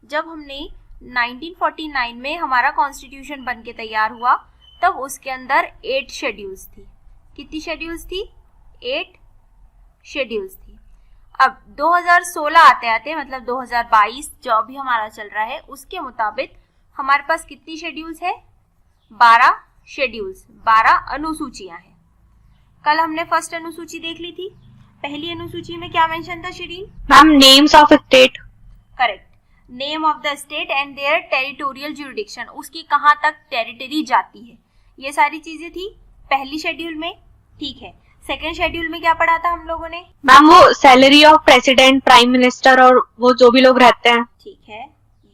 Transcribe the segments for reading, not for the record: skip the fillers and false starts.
जब हमने 1949 में हमारा कॉन्स्टिट्यूशन बन के तैयार हुआ तब उसके अंदर 8 शेड्यूल्स थी। कितनी शेड्यूल्स थी? 8 शेड्यूल्स थी। अब 2016 आते आते मतलब 2022 जो अभी हमारा चल रहा है उसके मुताबिक हमारे पास कितनी शेड्यूल्स है? 12 शेड्यूल्स, 12 अनुसूचियां हैं। कल हमने फर्स्ट अनुसूची देख ली थी। पहली अनुसूची में क्या मेंशन था Shirin? Ma'am names of state. Correct, name of the state and their territorial jurisdiction, उसकी कहाँ तक टेरिटरी जाती है, ये सारी चीजें थी पहली शेड्यूल में। ठीक है, सेकेंड शेड्यूल में क्या पढ़ा था हम लोगों ने? मैम वो salary of president, prime minister और वो जो भी लोग रहते हैं। ठीक है,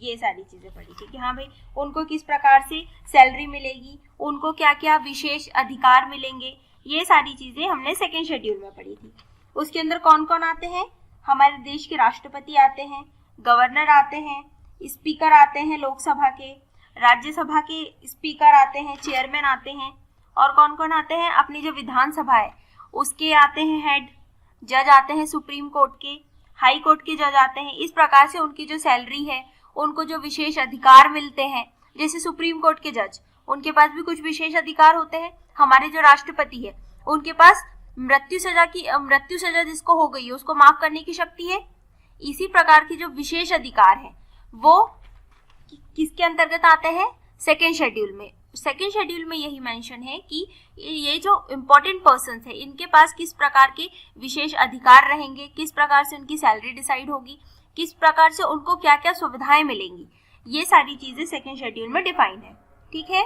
ये सारी चीजें पढ़ी थी कि हाँ भाई उनको किस प्रकार से सैलरी मिलेगी, उनको क्या क्या विशेष अधिकार मिलेंगे, ये सारी चीजें हमने सेकेंड शेड्यूल में पढ़ी थी। उसके अंदर कौन कौन आते हैं? हमारे देश के राष्ट्रपति आते हैं, गवर्नर आते हैं, स्पीकर आते हैं लोकसभा के, राज्यसभा के स्पीकर आते हैं, चेयरमैन आते हैं, और कौन कौन आते हैं? अपनी जो विधानसभा है उसके आते हैं हेड, जज आते हैं सुप्रीम कोर्ट के, हाई कोर्ट के जज आते हैं। इस प्रकार से उनकी जो सैलरी है, उनको जो विशेष अधिकार मिलते हैं, जैसे सुप्रीम कोर्ट के जज, उनके पास भी कुछ विशेष अधिकार होते हैं। हमारे जो राष्ट्रपति है उनके पास मृत्यु सजा जिसको हो गई है उसको माफ करने की शक्ति है। इसी प्रकार की जो विशेष अधिकार है वो किसके अंतर्गत आते हैं? सेकेंड शेड्यूल में। सेकेंड शेड्यूल में यही मेंशन है कि ये जो इम्पोर्टेंट पर्सन्स है इनके पास किस प्रकार के विशेष अधिकार रहेंगे, किस प्रकार से उनकी सैलरी डिसाइड होगी, किस प्रकार से उनको क्या क्या सुविधाएं मिलेंगी, ये सारी चीजें सेकेंड शेड्यूल में डिफाइन है। ठीक है,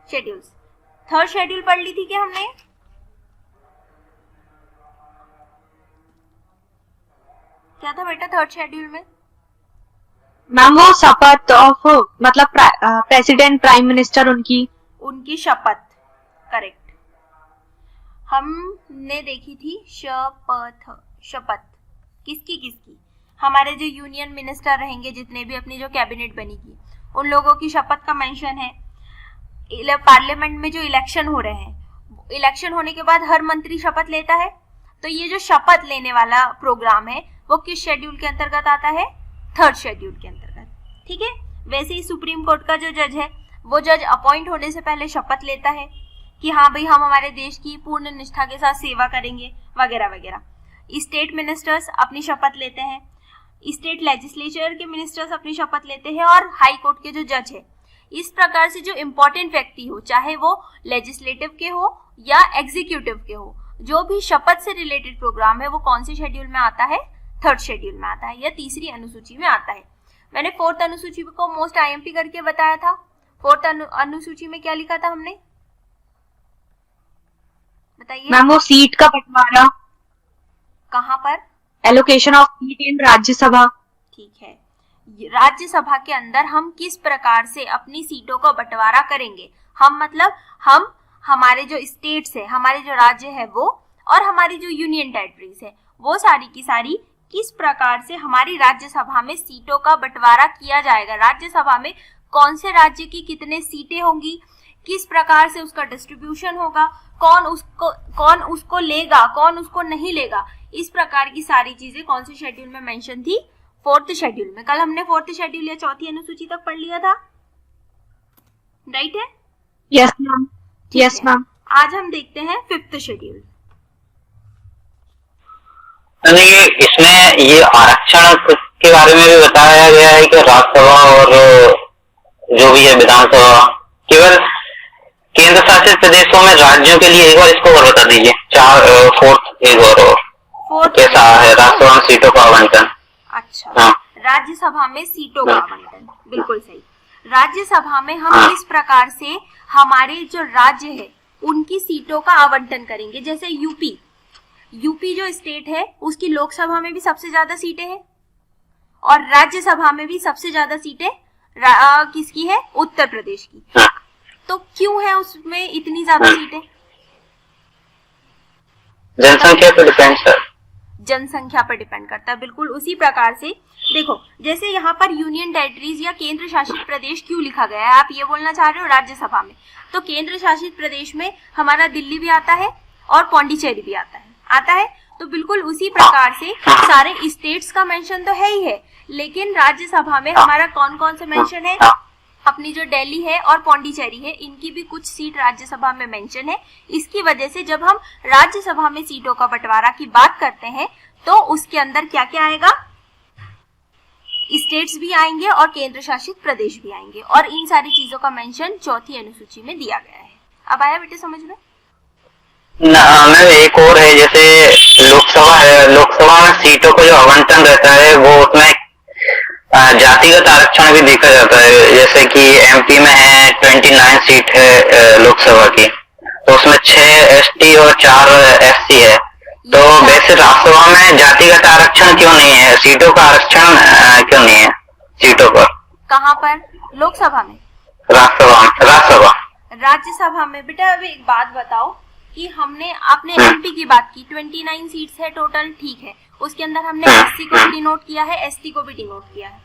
शेड्यूल्स। थर्ड शेड्यूल पढ़ ली थी क्या हमने? क्या था बेटा थर्ड शेड्यूल में? मैम वो शपथ ऑफ मतलब प्रेसिडेंट, प्राइम मिनिस्टर, उनकी शपथ। करेक्ट, हमने देखी थी शपथ किसकी? हमारे जो यूनियन मिनिस्टर रहेंगे, जितने भी अपनी जो कैबिनेट बनेगी, उन लोगों की शपथ का मेंशन है। पार्लियामेंट में जो इलेक्शन हो रहे हैं, इलेक्शन होने के बाद हर मंत्री शपथ लेता है, तो ये जो शपथ लेने वाला प्रोग्राम है वो किस शेड्यूल के अंतर्गत आता है? थर्ड शेड्यूल के अंतर्गत। ठीक है, वैसे ही सुप्रीम कोर्ट का जो जज है वो जज अपॉइंट होने से पहले शपथ लेता है कि हाँ भाई हम हमारे देश की पूर्ण निष्ठा के साथ सेवा करेंगे वगैरह वगैरह। स्टेट मिनिस्टर्स अपनी शपथ लेते हैं, स्टेट लेजिस्लेचर के मिनिस्टर्स अपनी शपथ लेते हैं, और हाई कोर्ट के जो जज है। इस प्रकार से जो इम्पोर्टेंट व्यक्ति हो, चाहे वो लेजिस्लेटिव के हो या एग्जीक्यूटिव के हो, जो भी शपथ से रिलेटेड प्रोग्राम है वो कौन से शेड्यूल में आता है? थर्ड शेड्यूल में आता है या तीसरी अनुसूची में आता है। मैंने फोर्थ अनुसूची को मोस्ट आईएमपी करके बताया था। फोर्थ अनुसूची में क्या लिखा था हमने? बताइए मैम। वो सीट का बंटवारा। कहाँ पर? एलोकेशन ऑफ सीट इन राज्यसभा। ठीक है, राज्यसभा के अंदर हम किस प्रकार से अपनी सीटों का बंटवारा करेंगे। हम मतलब हम हमारे जो स्टेट्स है, हमारे जो राज्य है वो, और हमारी जो यूनियन टेरिटरीज है वो सारी की सारी किस प्रकार से हमारी राज्यसभा में सीटों का बंटवारा किया जाएगा। राज्यसभा में कौन से राज्य की कितने सीटें होंगी, किस प्रकार से उसका डिस्ट्रीब्यूशन होगा, कौन उसको लेगा, कौन उसको नहीं लेगा, इस प्रकार की सारी चीजें कौन से शेड्यूल में मेंशन थी? फोर्थ शेड्यूल में। कल हमने फोर्थ शेड्यूल या चौथी अनुसूची तक पढ़ लिया था, राइट है? Yes ma'am, yes ma'am. आज हम देखते हैं फिफ्थ शेड्यूल। ये इसमें ये आरक्षण के बारे में भी बताया गया है कि राज्यसभा और जो भी है विधानसभा केवल केंद्र शासित प्रदेशों में, राज्यों के लिए एक बार इसको और बता दीजिए। फोर्थ एक और कैसा है राज्यसभा में सीटों का आवंटन? अच्छा हाँ। राज्यसभा में सीटों का आवंटन, बिल्कुल सही। राज्यसभा में हम किस प्रकार से हमारे जो राज्य है उनकी सीटों का आवंटन करेंगे। जैसे यूपी जो स्टेट है उसकी लोकसभा में भी सबसे ज्यादा सीटें हैं और राज्यसभा में भी सबसे ज्यादा सीटें किसकी है? उत्तर प्रदेश की। तो क्यों है उसमें इतनी ज्यादा सीटें? जनसंख्या पर डिपेंड सर। जनसंख्या पर डिपेंड करता है, बिल्कुल उसी प्रकार से। देखो जैसे यहाँ पर यूनियन टेरिटरीज या केंद्र शासित प्रदेश क्यों लिखा गया है, आप ये बोलना चाह रहे हो राज्यसभा में, तो केंद्र शासित प्रदेश में हमारा दिल्ली भी आता है और पौंडीचेरी भी आता है। तो बिल्कुल उसी प्रकार से सारे स्टेट्स का मेंशन तो है ही है, लेकिन राज्यसभा में हमारा कौन कौन से मेंशन है, अपनी जो दिल्ली है और पौंडीचेरी है, इनकी भी कुछ सीट राज्यसभा में मेंशन है। इसकी वजह से जब हम राज्यसभा में सीटों का बंटवारा की बात करते हैं तो उसके अंदर क्या क्या आएगा, स्टेट्स भी आएंगे और केंद्र शासित प्रदेश भी आएंगे, और इन सारी चीजों का मेंशन चौथी अनुसूची में दिया गया है। अब आया बेटे समझ में? मैम एक और है, जैसे लोकसभा है, लोकसभा में सीटों का जो आवंटन रहता है वो उसमें जातिगत आरक्षण भी देखा जाता है। जैसे कि एमपी में है 29 सीट है लोकसभा की, तो उसमें 6 एसटी और 4 एससी है। तो वैसे राज्यसभा में जातिगत आरक्षण क्यों नहीं है, सीटों का आरक्षण क्यों नहीं है सीटों पर? कहाँ पर? लोकसभा में? राज्यसभा में बेटा अभी एक बात बताओ कि हमने आपने एमपी की बात की, 29 सीट्स है टोटल, ठीक है, उसके अंदर हमने एससी को भी डिनोट किया है, एसटी को भी डिनोट किया है,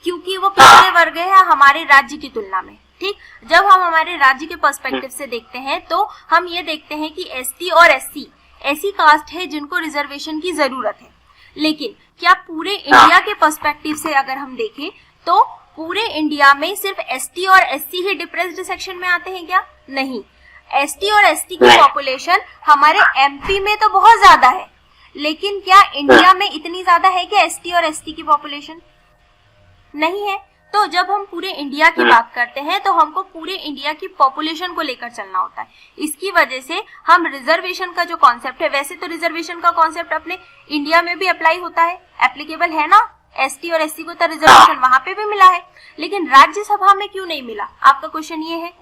क्योंकि वो पिछड़े वर्ग है हमारे राज्य की तुलना में। ठीक, जब हम हमारे राज्य के पर्सपेक्टिव से देखते हैं तो हम ये देखते हैं कि एसटी और एससी ऐसी कास्ट है जिनको रिजर्वेशन की जरूरत है, लेकिन क्या पूरे इंडिया के पर्सपेक्टिव से अगर हम देखें तो पूरे इंडिया में सिर्फ एसटी और एससी ही डिप्रेस्ड सेक्शन में आते हैं क्या? नहीं, एसटी और एसटी की पॉपुलेशन हमारे एमपी में तो बहुत ज्यादा है, लेकिन क्या इंडिया में इतनी ज्यादा है कि एसटी और एसटी की पॉपुलेशन? नहीं है। तो जब हम पूरे इंडिया की बात करते हैं तो हमको पूरे इंडिया की पॉपुलेशन को लेकर चलना होता है। इसकी वजह से हम रिजर्वेशन का जो कॉन्सेप्ट है, वैसे तो रिजर्वेशन का कॉन्सेप्ट अपने इंडिया में भी अप्लाई होता है, एप्लीकेबल है ना, एसटी और एससी को तो रिजर्वेशन वहां पे भी मिला है, लेकिन राज्यसभा में क्यों नहीं मिला? आपका क्वेश्चन ये है।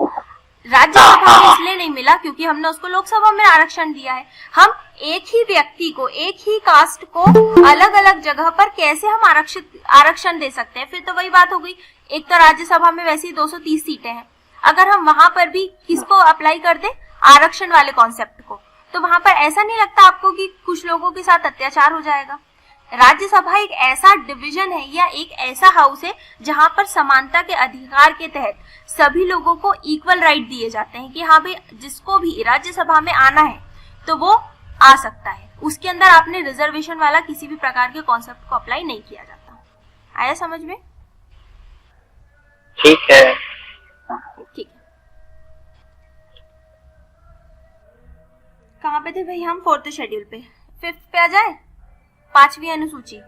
राज्यसभा में इसलिए नहीं मिला क्योंकि हमने उसको लोकसभा में आरक्षण दिया है। हम एक ही व्यक्ति को, एक ही कास्ट को अलग अलग जगह पर कैसे हम आरक्षण दे सकते हैं? फिर तो वही बात हो गई, एक तो राज्यसभा में वैसे ही 230 सीटें हैं, अगर हम वहां पर भी किसको अप्लाई कर दे, आरक्षण वाले कॉन्सेप्ट को, तो वहां पर ऐसा नहीं लगता आपको कि कुछ लोगों के साथ अत्याचार हो जाएगा? राज्यसभा एक ऐसा डिवीजन है या एक ऐसा हाउस है जहां पर समानता के अधिकार के तहत सभी लोगों को इक्वल राइट दिए जाते हैं कि हाँ भाई जिसको भी राज्यसभा में आना है तो वो आ सकता है। उसके अंदर आपने रिजर्वेशन वाला किसी भी प्रकार के कॉन्सेप्ट को अप्लाई नहीं किया जाता। आया समझ में? ठीक है, ठीक है। कहाँ पे थे भाई हम? 4th शेड्यूल पे। 5th पे आ जाए, 5वीं अनुसूची।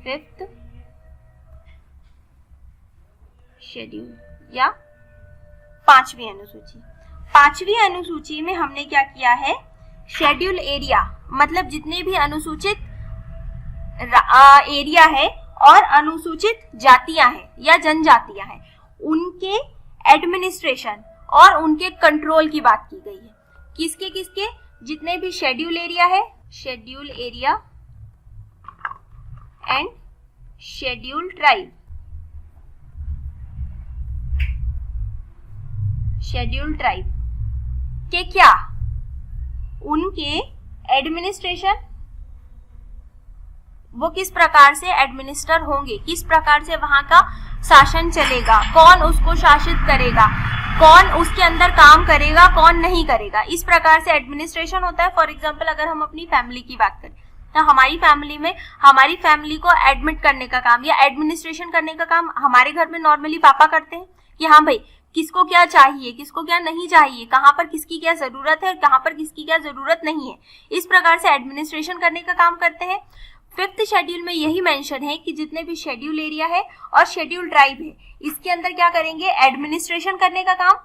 फिफ्थ शेड्यूल या 5वीं अनुसूची। 5वीं अनुसूची में हमने क्या किया है, शेड्यूल एरिया मतलब जितने भी अनुसूचित एरिया है और अनुसूचित जातियां हैं या जनजातियां हैं, उनके एडमिनिस्ट्रेशन और उनके कंट्रोल की बात की गई है। किसके किसके? जितने भी शेड्यूल एरिया है, schedule area and schedule tribe, schedule tribe के क्या, उनके एडमिनिस्ट्रेशन, वो किस प्रकार से एडमिनिस्टर होंगे, किस प्रकार से वहां का शासन चलेगा, कौन उसको शासित करेगा, कौन उसके अंदर काम करेगा, कौन नहीं करेगा, इस प्रकार से एडमिनिस्ट्रेशन होता है। फॉर एग्जांपल अगर हम अपनी फैमिली की बात करें तो हमारी फैमिली में हमारी फैमिली को एडमिट करने का काम या एडमिनिस्ट्रेशन करने का काम हमारे घर में नॉर्मली पापा करते हैं कि हाँ भाई किसको क्या चाहिए, किसको क्या नहीं चाहिए, कहाँ पर किसकी क्या जरूरत है और कहाँ पर किसकी क्या जरूरत नहीं है, इस प्रकार से एडमिनिस्ट्रेशन करने का काम करते हैं। 5th शेड्यूल में यही मेंशन है कि जितने भी शेड्यूल एरिया है और शेड्यूल ट्राइब है, इसके अंदर क्या करेंगे, एडमिनिस्ट्रेशन करने का काम,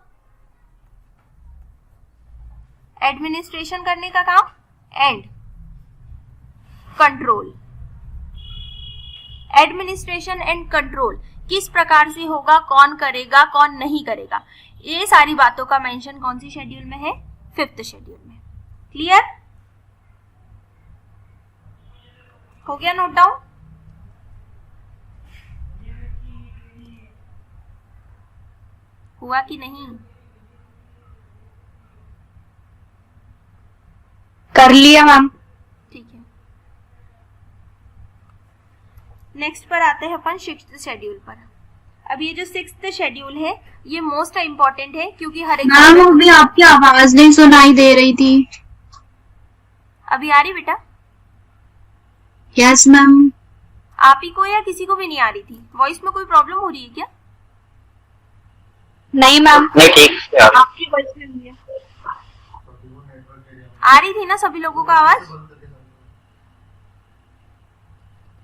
एडमिनिस्ट्रेशन करने का काम and control. Administration and control किस प्रकार से होगा, कौन करेगा, कौन नहीं करेगा, ये सारी बातों का मेंशन कौन सी शेड्यूल में है? 5th शेड्यूल में। क्लियर हो गया? Note down. हुआ कि नहीं? कर लिया मैम। ठीक है, नेक्स्ट पर आते हैं अपन 6th शेड्यूल पर। अब ये जो 6th शेड्यूल है ये मोस्ट इम्पोर्टेंट है क्योंकि हर एक मैम अभी आपकी आवाज नहीं सुनाई दे रही थी। अभी आ रही बेटा? Yes ma'am. आप ही को या किसी को भी नहीं आ रही थी? वॉइस में कोई प्रॉब्लम हो रही है क्या? नहीं मैम, नहीं ठीक है। आपकी वॉइस में नहीं है। आ रही थी ना सभी लोगों का आवाज?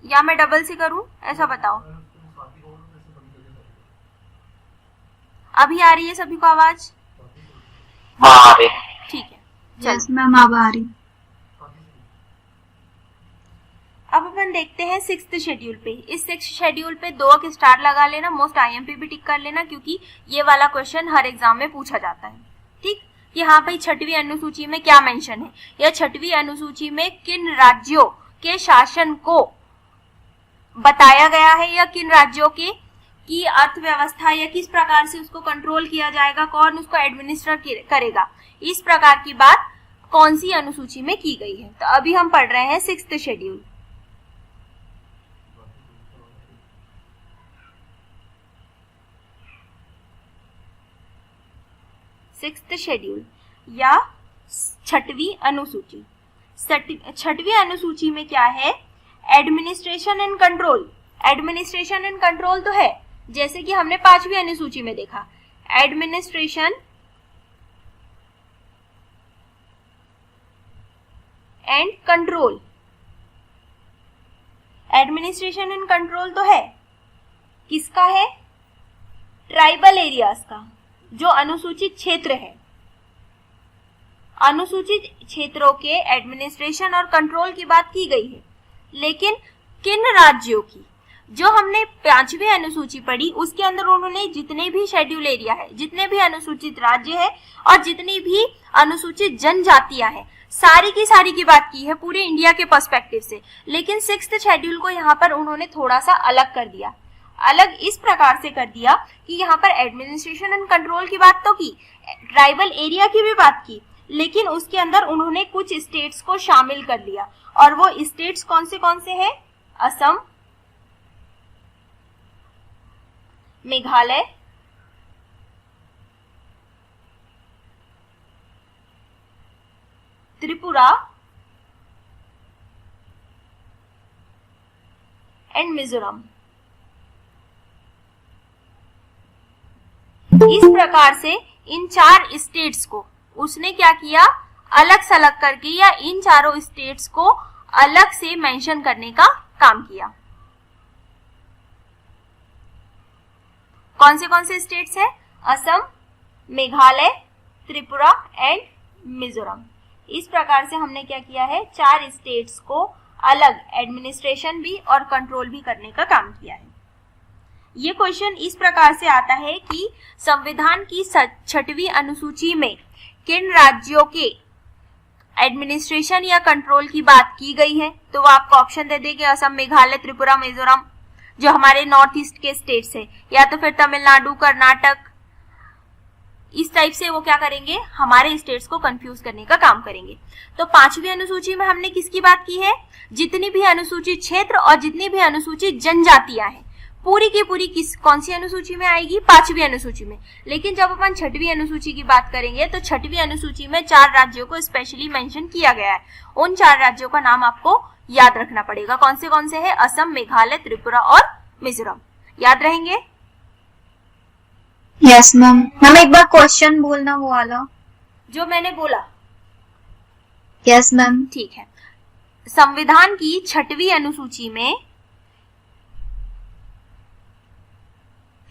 या मैं डबल से करूं, ऐसा बताओ। अभी आ रही है सभी को आवाज? हाँ अभी ठीक है, चलो। यस मैम अब आ रही। अब अपन देखते हैं 6th शेड्यूल पे। इस 6th शेड्यूल पे 2 स्टार लगा लेना, मोस्ट आईएमपी भी टिक कर लेना क्योंकि ये वाला क्वेश्चन हर एग्जाम में पूछा जाता है। ठीक, कि हाँ भाई 6वीं अनुसूची में क्या मेंशन है, या 6वीं अनुसूची में किन राज्यों के शासन को बताया गया है, या किन राज्यों की अर्थव्यवस्था या किस प्रकार से उसको कंट्रोल किया जाएगा, कौन उसको एडमिनिस्टर करेगा, इस प्रकार की बात कौन सी अनुसूची में की गई है। तो अभी हम पढ़ रहे हैं 6th शेड्यूल। सिक्स्थ शेड्यूल या 6वीं अनुसूची। 6वीं अनुसूची में क्या है? Administration and control. Administration and control तो है, जैसे कि हमने 5वीं अनुसूची में देखा, administration and control. Administration and control तो है, किसका है? ट्राइबल एरियाज का, जो अनुसूचित क्षेत्र है। अनुसूचित क्षेत्रों के एडमिनिस्ट्रेशन और कंट्रोल की बात की गई है, लेकिन किन राज्यों की? जो हमने 5वीं अनुसूची पढ़ी उसके अंदर उन्होंने जितने भी शेड्यूल एरिया है, जितने भी अनुसूचित राज्य है और जितनी भी अनुसूचित जनजातियां हैं, सारी की बात की है पूरे इंडिया के पर्सपेक्टिव से। लेकिन 6th शेड्यूल को यहाँ पर उन्होंने थोड़ा सा अलग कर दिया। अलग इस प्रकार से कर दिया कि यहाँ पर एडमिनिस्ट्रेशन एंड कंट्रोल की बात तो की, ट्राइबल एरिया की भी बात की, लेकिन उसके अंदर उन्होंने कुछ स्टेट्स को शामिल कर लिया। और वो स्टेट्स कौन से हैं? असम, मेघालय, त्रिपुरा एंड मिजोरम। इस प्रकार से इन 4 स्टेट्स को उसने क्या किया? अलग सलग करके, या इन चारों स्टेट्स को अलग से मेंशन करने का काम किया। कौन से स्टेट्स है? असम, मेघालय, त्रिपुरा एंड मिजोरम। इस प्रकार से हमने क्या किया है? 4 स्टेट्स को अलग एडमिनिस्ट्रेशन भी और कंट्रोल भी करने का काम किया है। ये क्वेश्चन इस प्रकार से आता है कि संविधान की 6वीं अनुसूची में किन राज्यों के एडमिनिस्ट्रेशन या कंट्रोल की बात की गई है, तो वो आपको ऑप्शन दे देंगे असम, मेघालय, त्रिपुरा, मिजोरम, जो हमारे नॉर्थ ईस्ट के स्टेट्स है, या तो फिर तमिलनाडु, कर्नाटक। इस टाइप से वो क्या करेंगे? हमारे स्टेट्स को कंफ्यूज करने का काम करेंगे। तो 5वीं अनुसूची में हमने किसकी बात की है? जितनी भी अनुसूचित क्षेत्र और जितनी भी अनुसूचित जनजातियां हैं, पूरी की पूरी कौन सी अनुसूची में आएगी? 5वीं अनुसूची में। लेकिन जब अपन 6वीं अनुसूची की बात करेंगे तो 6वीं अनुसूची में 4 राज्यों को स्पेशली मेंशन किया गया है। उन 4 राज्यों का नाम आपको याद रखना पड़ेगा। कौन से है? असम, मेघालय, त्रिपुरा और मिजोरम। याद रहेंगे? Yes ma'am. मैम एक बार क्वेश्चन बोलना वो वाला जो मैंने बोला। Yes ma'am. ठीक है। संविधान की 6वीं अनुसूची में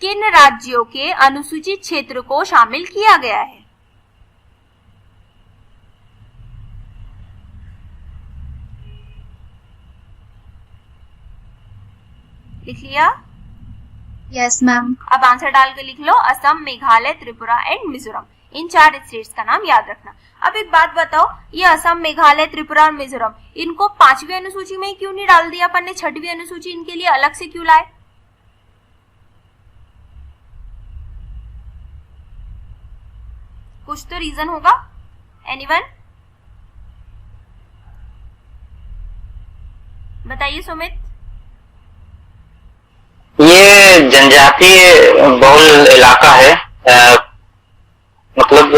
किन राज्यों के अनुसूचित क्षेत्र को शामिल किया गया है? लिख लिया? Yes ma'am. अब आंसर डाल के लिख लो असम, मेघालय, त्रिपुरा एंड मिजोरम। इन 4 स्टेट्स का नाम याद रखना। अब एक बात बताओ, ये असम, मेघालय, त्रिपुरा और मिजोरम, इनको 5वीं अनुसूची में क्यों नहीं डाल दिया अपन ने? 6वीं अनुसूची इनके लिए अलग से क्यों लाए? कुछ तो रीजन होगा। एनीवन? बताइए सुमित। ये जनजातीय बहुल इलाका है, मतलब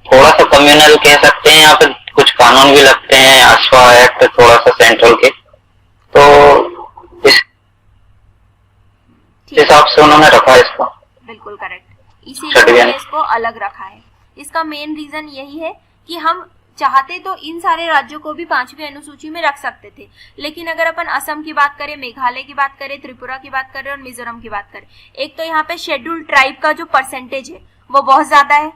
थोड़ा सा कम्युनल कह सकते हैं, यहाँ पे कुछ कानून भी लगते हैं, आशवा एक्ट थोड़ा सा सेंट्रल के, तो इस हिसाब से उन्होंने रखा है इसको। बिल्कुल करेक्ट, इसीलिए हमने इसको अलग रखा है। इसका मेन रीजन यही है कि हम चाहते तो इन सारे राज्यों को भी 5वीं अनुसूची में रख सकते थे, लेकिन अगर अपन असम की बात करें, मेघालय की बात करें, त्रिपुरा की बात करें और मिजोरम की बात करें, एक तो यहाँ पे शेड्यूल्ड ट्राइब का जो परसेंटेज है वो बहुत ज्यादा है।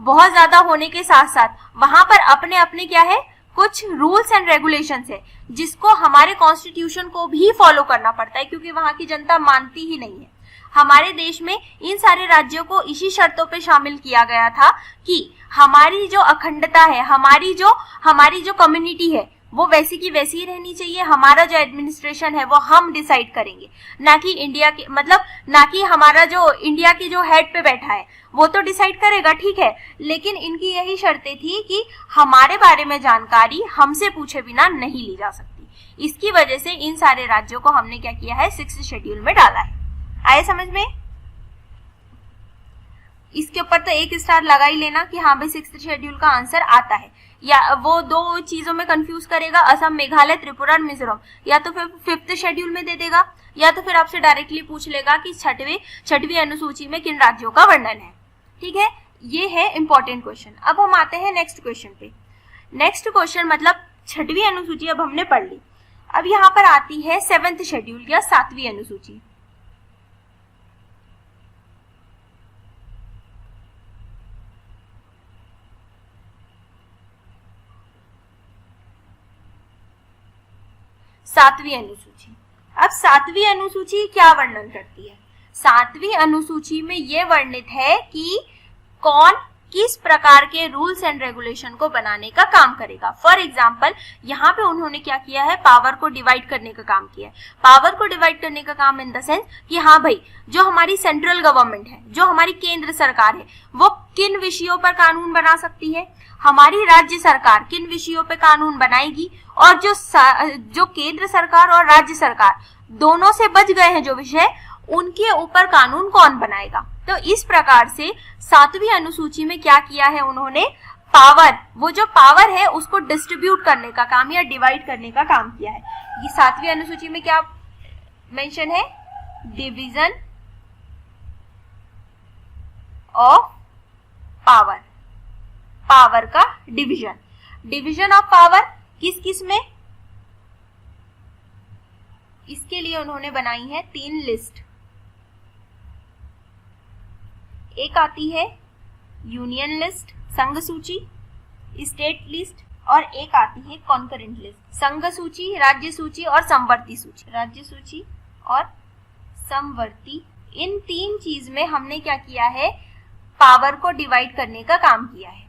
बहुत ज्यादा होने के साथ साथ वहां पर अपने अपने क्या है, कुछ रूल्स एंड रेगुलेशंस है जिसको हमारे कॉन्स्टिट्यूशन को भी फॉलो करना पड़ता है, क्योंकि वहां की जनता मानती ही नहीं है। हमारे देश में इन सारे राज्यों को इसी शर्तों पे शामिल किया गया था कि हमारी जो अखंडता है, हमारी जो कम्युनिटी है वो वैसी की वैसी ही रहनी चाहिए। हमारा जो एडमिनिस्ट्रेशन है वो हम डिसाइड करेंगे, ना कि इंडिया के, मतलब ना कि हमारा जो इंडिया की जो हेड पे बैठा है वो तो डिसाइड करेगा, ठीक है, लेकिन इनकी यही शर्तें थी कि हमारे बारे में जानकारी हमसे पूछे बिना नहीं ली जा सकती। इसकी वजह से इन सारे राज्यों को हमने क्या किया है, 6th शेड्यूल में डाला है। आए समझ में? इसके ऊपर तो एक स्टार लगा ही लेना कि हाँ भाई 6th शेड्यूल का आंसर आता है। या वो दो चीजों में कंफ्यूज करेगा, असम, मेघालय, त्रिपुरा और मिजोरम, या तो फिर 5th शेड्यूल में दे देगा, या तो फिर आपसे डायरेक्टली पूछ लेगा कि छठवीं अनुसूची में किन राज्यों का वर्णन है। ठीक है, ये है इंपॉर्टेंट क्वेश्चन। अब हम आते हैं नेक्स्ट क्वेश्चन पे। नेक्स्ट क्वेश्चन मतलब 6वीं अनुसूची अब हमने पढ़ ली। अब यहाँ पर आती है 7th शेड्यूल या 7वीं अनुसूची। सातवीं अनुसूची। अब 7वीं अनुसूची क्या वर्णन करती है? 7वीं अनुसूची में यह वर्णित है कि कौन किस प्रकार के रूल्स एंड रेगुलेशन को बनाने का काम करेगा। फॉर एग्जाम्पल यहाँ पे उन्होंने क्या किया है, पावर को डिवाइड करने का काम किया है। पावर को डिवाइड करने का काम इन द सेंस कि हाँ भाई, जो हमारी सेंट्रल गवर्नमेंट है, जो हमारी केंद्र सरकार है, वो किन विषयों पर कानून बना सकती है, हमारी राज्य सरकार किन विषयों पे कानून बनाएगी, और जो केंद्र सरकार और राज्य सरकार दोनों से बच गए हैं जो विषय, उनके ऊपर कानून कौन बनाएगा। तो इस प्रकार से 7वीं अनुसूची में क्या किया है उन्होंने, पावर, वो जो पावर है उसको डिस्ट्रीब्यूट करने का काम या डिवाइड करने का काम किया है। ये 7वीं अनुसूची में क्या मेंशन है, डिवीजन ऑफ पावर, पावर का डिवीजन, डिवीजन ऑफ पावर किस किस में, इसके लिए उन्होंने बनाई है 3 लिस्ट। एक आती है यूनियन लिस्ट, संघ सूची, स्टेट लिस्ट, और एक आती है कॉन्करेंट लिस्ट, संघ सूची, राज्य सूची और समवर्ती सूची। राज्य सूची और समवर्ती, इन 3 चीज में हमने क्या किया है, पावर को डिवाइड करने का काम किया है।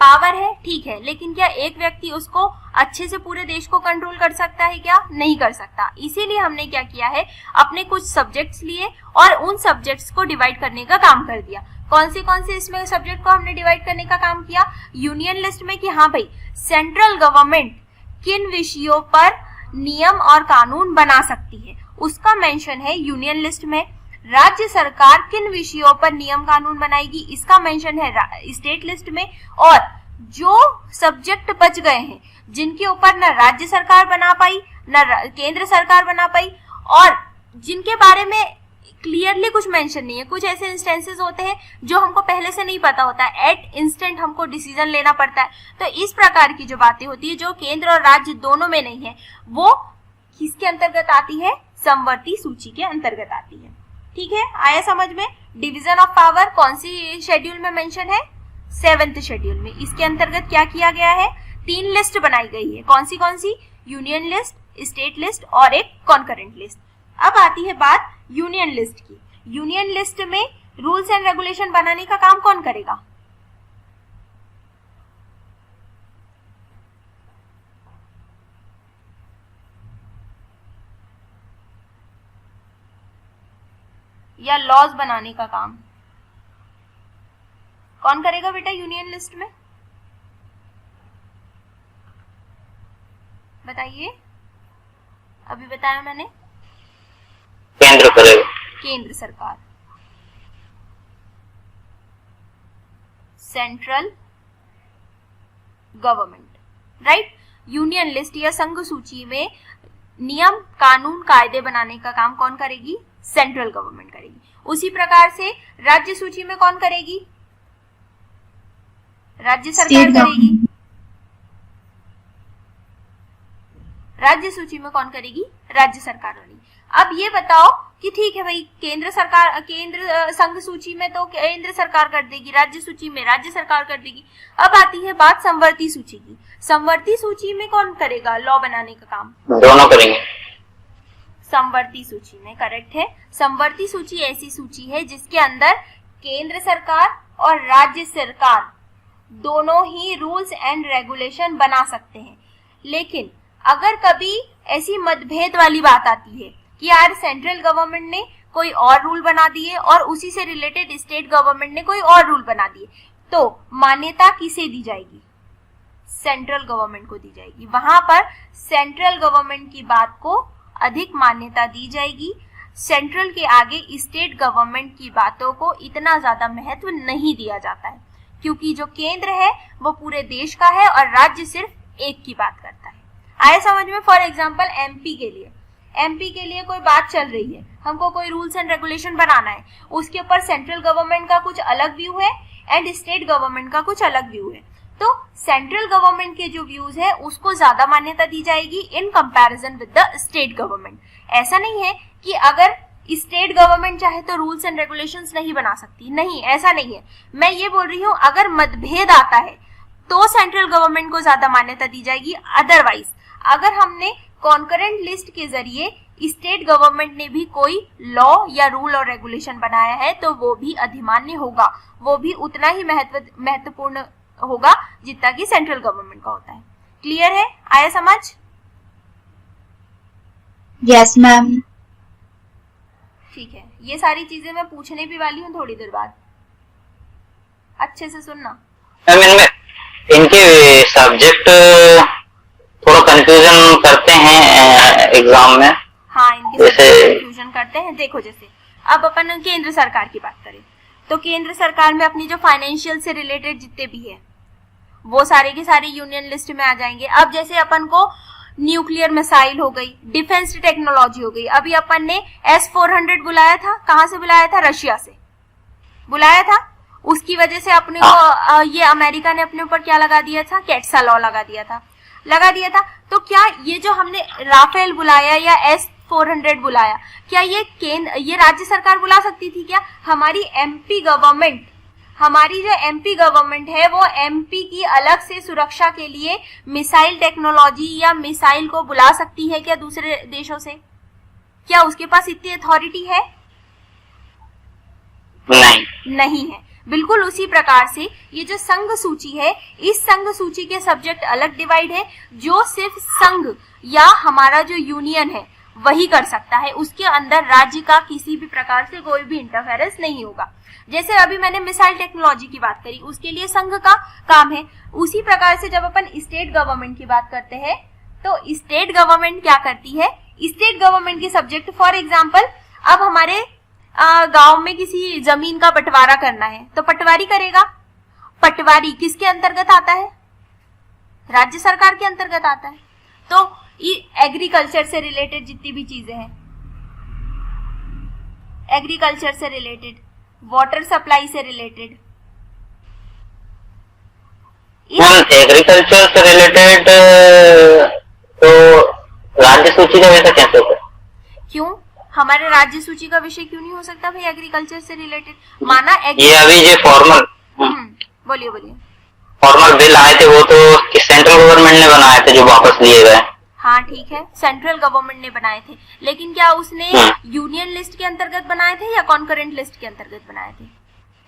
पावर है, ठीक है, लेकिन क्या एक व्यक्ति उसको अच्छे से पूरे देश को कंट्रोल कर सकता है क्या? नहीं कर सकता। इसीलिए हमने क्या किया है, अपने कुछ सब्जेक्ट्स लिए और उन सब्जेक्ट्स को डिवाइड करने का काम कर दिया। कौन से इसमें सब्जेक्ट को हमने डिवाइड करने का काम किया? यूनियन लिस्ट में कि हाँ भाई, सेंट्रल गवर्नमेंट किन विषयों पर नियम और कानून बना सकती है, उसका मेंशन है यूनियन लिस्ट में। राज्य सरकार किन विषयों पर नियम कानून बनाएगी, इसका मेंशन है स्टेट लिस्ट में। और जो सब्जेक्ट बच गए हैं, जिनके ऊपर न राज्य सरकार बना पाई न केंद्र सरकार बना पाई, और जिनके बारे में क्लियरली कुछ मेंशन नहीं है, कुछ ऐसे इंस्टेंसेस होते हैं जो हमको पहले से नहीं पता होता है, एट इंस्टेंट हमको डिसीजन लेना पड़ता है। तो इस प्रकार की जो बातें होती है, जो केंद्र और राज्य दोनों में नहीं है, वो किसके अंतर्गत आती है? समवर्ती सूची के अंतर्गत आती है। ठीक है, आया समझ में? डिवीजन ऑफ पावर कौन सी शेड्यूल में मेंशन है? 7th शेड्यूल में। इसके अंतर्गत क्या किया गया है? 3 लिस्ट बनाई गई है। कौन सी? यूनियन लिस्ट, स्टेट लिस्ट और एक कॉन्करेंट लिस्ट। अब आती है बात यूनियन लिस्ट की। यूनियन लिस्ट में रूल्स एंड रेगुलेशन बनाने का काम कौन करेगा? या लॉज बनाने का काम कौन करेगा बेटा यूनियन लिस्ट में? बताइए, अभी बताया मैंने। केंद्र करेगा? केंद्र सरकार, central government, right. Union list या संघ सूची में नियम कानून कायदे बनाने का काम कौन करेगी? सेंट्रल गवर्नमेंट करेगी। उसी प्रकार से राज्य सूची में कौन करेगी? राज्य सरकार करेगी। राज्य सूची में कौन करेगी? राज्य सरकार वाली। अब ये बताओ कि ठीक है भाई, केंद्र सरकार, केंद्र संघ सूची में तो केंद्र सरकार कर देगी, राज्य सूची में राज्य सरकार कर देगी। अब आती है बात समवर्ती सूची की। समवर्ती सूची में कौन करेगा लॉ बनाने का काम? दोनों करेंगे। समवर्ती सूची में, करेक्ट है। समवर्ती सूची ऐसी सूची है जिसके अंदर केंद्र सरकार और राज्य सरकार दोनों ही रूल्स एंड रेगुलेशन बना सकते हैं। लेकिन अगर कभी ऐसी मतभेद वाली बात आती है कि यार सेंट्रल गवर्नमेंट ने कोई और रूल बना दिए और उसी से रिलेटेड स्टेट गवर्नमेंट ने कोई और रूल बना दिए, तो मान्यता किसे दी जाएगी? सेंट्रल गवर्नमेंट को दी जाएगी। वहां पर सेंट्रल गवर्नमेंट की बात को अधिक मान्यता दी जाएगी। सेंट्रल के आगे स्टेट गवर्नमेंट की बातों को इतना ज्यादा महत्व नहीं दिया जाता है, क्योंकि जो केंद्र है वो पूरे देश का है और राज्य सिर्फ एक की बात करता है। आए समझ में? फॉर एग्जाम्पल एमपी के लिए कोई बात चल रही है, हमको कोई रूल्स एंड रेगुलेशन बनाना है, उसके ऊपर सेंट्रल गवर्नमेंट का कुछ अलग व्यू है एंड स्टेट गवर्नमेंट का कुछ अलग व्यू है। तो सेंट्रल गवर्नमेंट के जो व्यूज है उसको ज्यादा मान्यता दी जाएगी in comparison with the state government. ऐसा नहीं है कि अगर स्टेट गवर्नमेंट चाहे तो रूल्स एंड रेगुलेशंस नहीं बना सकती, नहीं, ऐसा नहीं है। मैं ये बोल रही हूँ अगर मतभेद आता है तो सेंट्रल गवर्नमेंट को ज्यादा मान्यता दी जाएगी। अदरवाइज अगर हमने कॉन्करेंट लिस्ट के जरिए स्टेट गवर्नमेंट ने भी कोई लॉ या रूल और रेगुलेशन बनाया है तो वो भी अधिमान्य होगा, वो भी उतना ही महत्वपूर्ण होगा जितना कि सेंट्रल गवर्नमेंट का होता है। क्लियर है? आया समझ? Yes ma'am. ठीक है, ये सारी चीजें मैं पूछने भी वाली हूँ थोड़ी देर बाद, अच्छे से सुनना। इनके सब्जेक्ट थोड़ा कंफ्यूजन करते हैं एग्जाम में। हाँ, इनके कंफ्यूजन करते हैं। देखो, जैसे अब अपन केंद्र सरकार की बात करें तो केंद्र सरकार में अपनी जो फाइनेंशियल से रिलेटेड जितने भी है वो सारे के सारे यूनियन लिस्ट में आ जाएंगे। अब जैसे अपन को न्यूक्लियर मिसाइल हो गई, डिफेंस टेक्नोलॉजी हो गई। अभी अपन ने S-400 बुलाया था, कहाँ से बुलाया था? रशिया से बुलाया था। उसकी वजह से अपने को ये अमेरिका ने अपने ऊपर क्या लगा दिया था? कैट्सा लॉ लगा दिया था। तो क्या ये जो हमने राफेल बुलाया या S-400 बुलाया, क्या ये राज्य सरकार बुला सकती थी क्या? हमारी जो एमपी गवर्नमेंट है वो एमपी की अलग से सुरक्षा के लिए मिसाइल टेक्नोलॉजी या मिसाइल को बुला सकती है क्या दूसरे देशों से? क्या उसके पास इतनी अथॉरिटी है? नहीं है। बिल्कुल उसी प्रकार से ये जो संघ सूची है, इस संघ सूची के सब्जेक्ट अलग डिवाइड है। जो सिर्फ संघ या हमारा जो यूनियन है वही कर सकता है, उसके अंदर राज्य का किसी भी प्रकार से कोई भी इंटरफेरेंस नहीं होगा। जैसे अभी मैंने मिसाइल टेक्नोलॉजी की बात करी, उसके लिए संघ का काम है। उसी प्रकार से जब अपन स्टेट गवर्नमेंट की बात करते हैं तो स्टेट गवर्नमेंट क्या करती है? स्टेट गवर्नमेंट के सब्जेक्ट, फॉर एग्जाम्पल अब हमारे गांव में किसी जमीन का बंटवारा करना है तो पटवारी करेगा। पटवारी किसके अंतर्गत आता है? राज्य सरकार के अंतर्गत आता है। तो एग्रीकल्चर से रिलेटेड जितनी भी चीजें हैं, एग्रीकल्चर से रिलेटेड, वाटर सप्लाई से रिलेटेड, एग्रीकल्चर से रिलेटेड तो राज्य सूची का वैसा कैसे होगा? क्यों हमारे राज्य सूची का विषय क्यों नहीं हो सकता भाई एग्रीकल्चर से रिलेटेड? माना ये अभी जो फॉर्मल बोलिए फॉर्मल बिल आए थे वो तो सेंट्रल गवर्नमेंट ने बनाए थे जो वापस लिए गए। हाँ ठीक है, सेंट्रल गवर्नमेंट ने बनाए थे, लेकिन क्या उसने यूनियन लिस्ट के अंतर्गत बनाए थे या कॉन्करेंट लिस्ट के अंतर्गत बनाए थे?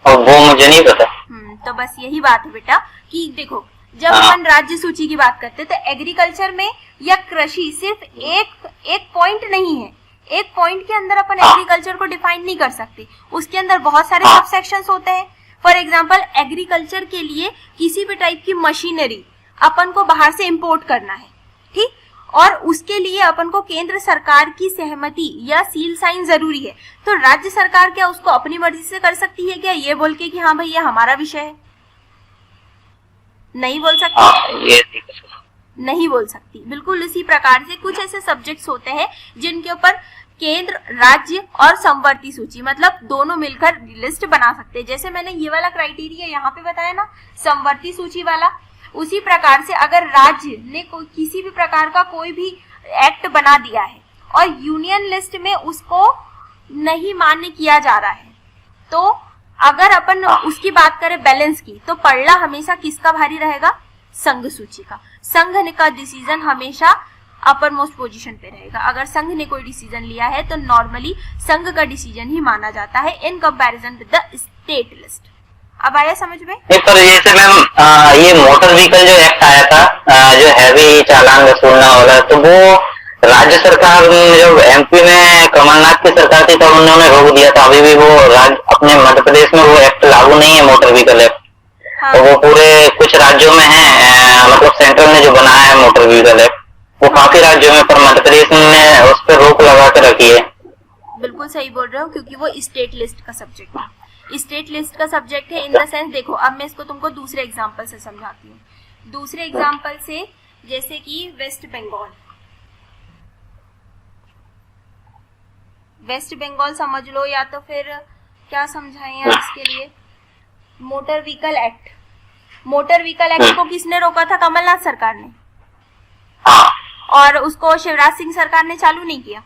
और वो मुझे नहीं पता। तो बस यही बात है बेटा कि देखो, जब अपन राज्य सूची की बात करते तो एग्रीकल्चर में या कृषि सिर्फ एक पॉइंट नहीं है। एक पॉइंट के अंदर अपन एग्रीकल्चर को डिफाइन नहीं कर सकते, उसके अंदर बहुत सारे सब सेक्शंस होते हैं। फॉर एग्जाम्पल एग्रीकल्चर के लिए किसी भी टाइप की मशीनरी अपन को बाहर से इंपोर्ट करना है, ठीक, और उसके लिए अपन को केंद्र सरकार की सहमति या सील साइन जरूरी है। तो राज्य सरकार क्या उसको अपनी मर्जी से कर सकती है क्या, ये बोल के कि हाँ भाई ये हमारा विषय है? नहीं बोल सकती, नहीं बोल सकती। बिल्कुल इसी प्रकार से कुछ ऐसे सब्जेक्ट्स होते हैं जिनके ऊपर केंद्र, राज्य और समवर्ती सूची मतलब दोनों मिलकर लिस्ट बना सकते हैं। जैसे मैंने ये वाला क्राइटेरिया यहाँ पे बताया ना, समवर्ती सूची वाला, उसी प्रकार से अगर राज्य ने किसी भी प्रकार का कोई भी एक्ट बना दिया है और यूनियन लिस्ट में उसको नहीं मान्य किया जा रहा है, तो अगर अपन उसकी बात करें बैलेंस की, तो पड़ला हमेशा किसका भारी रहेगा? संघ सूची का। संघ का डिसीजन हमेशा अपर मोस्ट पोजीशन पे रहेगा। अगर संघ ने कोई डिसीजन लिया है तो नॉर्मली संघ का डिसीजन ही माना जाता है in comparison with the state list. अब आया समझ में? पर जैसे मैम ये मोटर व्हीकल जो एक्ट आया था, जो हैवी चालान वसूलना वाला, तो वो राज्य सरकार ने, जो एमपी में कमलनाथ की सरकार थी तब उन्होंने रोक दिया था। अभी भी वो अपने मध्य प्रदेश में वो एक्ट लागू नहीं है, मोटर व्हीकल एक्ट। हाँ। तो वो पूरे कुछ राज्यों में है, मतलब सेंट्रल ने जो बनाया है मोटर व्हीकल एक्ट, वो काफी राज्यों में, पर मध्य प्रदेश ने उस पर रोक लगा कर रखी है। बिल्कुल सही बोल रहे हो, क्योंकि वो स्टेट लिस्ट का सब्जेक्ट है। स्टेट लिस्ट का सब्जेक्ट है इन द सेंस, देखो अब मैं इसको तुमको दूसरे एग्जांपल से समझाती हूँ। दूसरे एग्जांपल से, जैसे कि वेस्ट बंगाल, वेस्ट बंगाल समझ लो, या तो फिर क्या समझाएं यार इसके लिए, motor vehicle act. Motor vehicle act को किसने रोका था? कमलनाथ सरकार ने। और उसको शिवराज सिंह सरकार ने चालू नहीं किया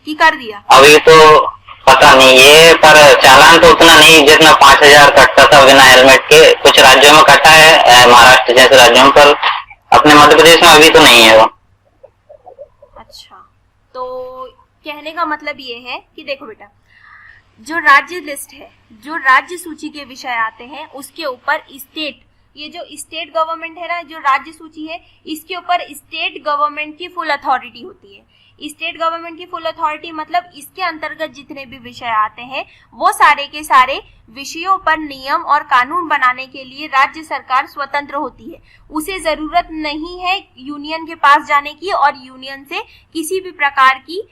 कि कर दिया? अभी तो पता नहीं ये, पर चालान तो उतना नहीं जितना 5000 कटता था बिना हेलमेट के। कुछ राज्यों में कटा है, महाराष्ट्र जैसे राज्यों में, पर अपने मध्य प्रदेश में अभी तो नहीं है वो। अच्छा, तो कहने का मतलब ये है कि देखो बेटा, जो राज्य लिस्ट है, जो राज्य सूची के विषय आते हैं, उसके ऊपर स्टेट, ये जो स्टेट गवर्नमेंट है ना, जो राज्य सूची है, इसके ऊपर स्टेट गवर्नमेंट की फुल अथॉरिटी होती है। स्टेट गवर्नमेंट की फुल अथॉरिटी मतलब इसके अंतर्गत जितने भी विषय आते हैं वो सारे के सारे विषयों पर नियम और कानून बनाने के लिए राज्य सरकार स्वतंत्र होती है। उसे जरूरत नहीं है यूनियन के पास जाने की और यूनियन से किसी भी प्रकार की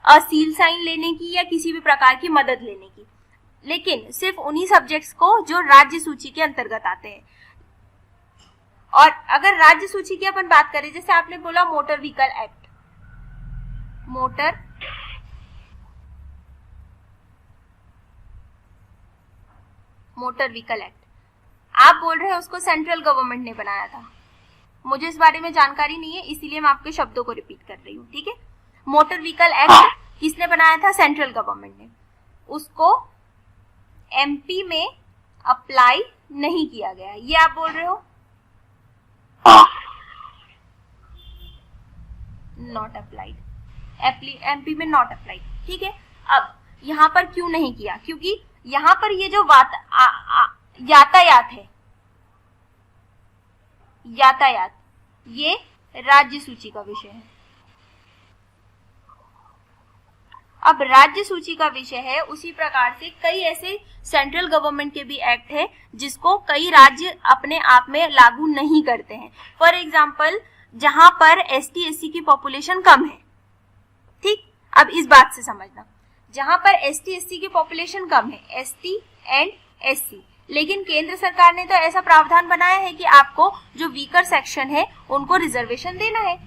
सील साइन लेने की या किसी भी प्रकार की मदद लेने की, लेकिन सिर्फ उन्हीं सब्जेक्ट्स को जो राज्य सूची के अंतर्गत आते हैं। और अगर राज्य सूची की अपन बात करें, जैसे आपने बोला motor vehicle act, motor vehicle act, आप बोल रहे हैं उसको सेंट्रल गवर्नमेंट ने बनाया था। मुझे इस बारे में जानकारी नहीं है, इसीलिए मैं आपके शब्दों को रिपीट कर रही हूँ, ठीक है। मोटर व्हीकल एक्ट किसने बनाया था? सेंट्रल गवर्नमेंट ने। उसको एमपी में अप्लाई नहीं किया गया, ये आप बोल रहे हो? नॉट अप्लाइड, एमपी में नॉट अप्लाइड, ठीक है। अब यहाँ पर क्यों नहीं किया? क्योंकि यहाँ पर ये जो यातायात है, यातायात, ये राज्य सूची का विषय है। अब राज्य सूची का विषय है, उसी प्रकार से कई ऐसे सेंट्रल गवर्नमेंट के भी एक्ट है जिसको कई राज्य अपने आप में लागू नहीं करते हैं। फॉर एग्जाम्पल, जहां पर एसटी एससी की पॉपुलेशन कम है, ठीक, अब इस बात से समझना, जहां पर एसटी एससी की पॉपुलेशन कम है, एसटी एंड एससी, लेकिन केंद्र सरकार ने तो ऐसा प्रावधान बनाया है कि आपको जो वीकर सेक्शन है उनको रिजर्वेशन देना है,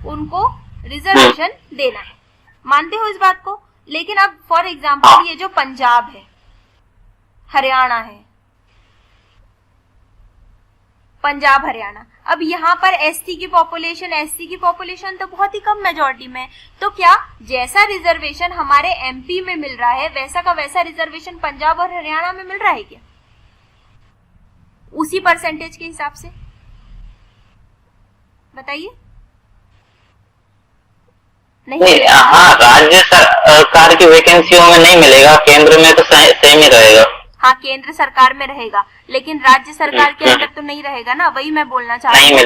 उनको रिजर्वेशन देना है। मानते हो इस बात को? लेकिन अब फॉर एग्जाम्पल ये जो पंजाब है, हरियाणा है, पंजाब हरियाणा, अब यहाँ पर एससी की पॉपुलेशन तो बहुत ही कम मेजॉरिटी में, तो क्या जैसा रिजर्वेशन हमारे एमपी में मिल रहा है वैसा का वैसा रिजर्वेशन पंजाब और हरियाणा में मिल रहा है क्या? उसी परसेंटेज के हिसाब से बताइए। नहीं, हाँ, राज्य सरकार की वैकेंसियों में नहीं मिलेगा, केंद्र में तो सेम ही रहेगा। हाँ, केंद्र सरकार में रहेगा, लेकिन राज्य सरकार के अंदर तो नहीं रहेगा ना, वही मैं बोलना चाह रही हूँ।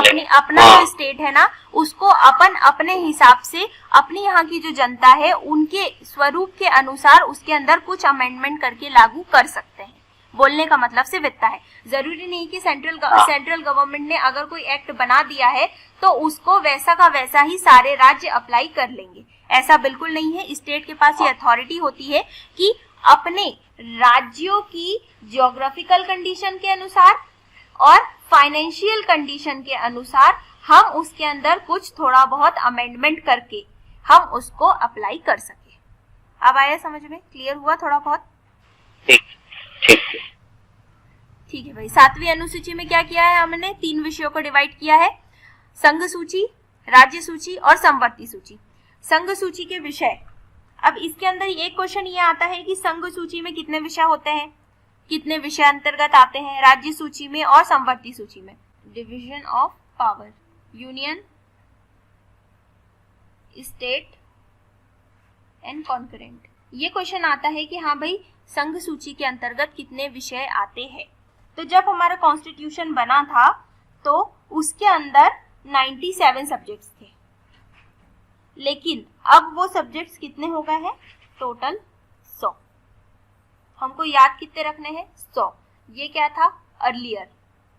नहीं अपना जो स्टेट है ना, उसको अपन अपने हिसाब से, अपनी यहाँ की जो जनता है उनके स्वरूप के अनुसार उसके अंदर कुछ अमेंडमेंट करके लागू कर सकते हैं। बोलने का मतलब सिर्फ इतना है। जरूरी नहीं कि सेंट्रल गवर्नमेंट ने अगर कोई एक्ट बना दिया है तो उसको वैसा का वैसा ही सारे राज्य अप्लाई कर लेंगे, ऐसा बिल्कुल नहीं है। स्टेट के पास ये अथॉरिटी होती है कि अपने राज्यों की जियोग्राफिकल कंडीशन के अनुसार और फाइनेंशियल कंडीशन के अनुसार हम उसके अंदर कुछ थोड़ा बहुत अमेंडमेंट करके हम उसको अप्लाई कर सके। अब आया समझ में? क्लियर हुआ थोड़ा बहुत? ठीक है भाई। 7वीं अनुसूची में क्या किया है हमने? 3 विषयों को डिवाइड किया है, संघ सूची, राज्य सूची और समवर्ती सूची। संघ सूची के विषय, अब इसके अंदर एक क्वेश्चन ये आता है कि संघ सूची में कितने विषय होते हैं, कितने विषय अंतर्गत आते हैं राज्य सूची में और समवर्ती सूची में? Division of power, union, state and concurrent. ये क्वेश्चन आता है कि हाँ भाई संघ सूची के अंतर्गत कितने विषय आते हैं। तो जब हमारा कॉन्स्टिट्यूशन बना था तो उसके अंदर 97 सब्जेक्ट्स थे, लेकिन अब वो सब्जेक्ट्स कितने हो गए हैं? टोटल 100। हमको याद कितने रखने हैं? 100। ये क्या था? अर्लियर,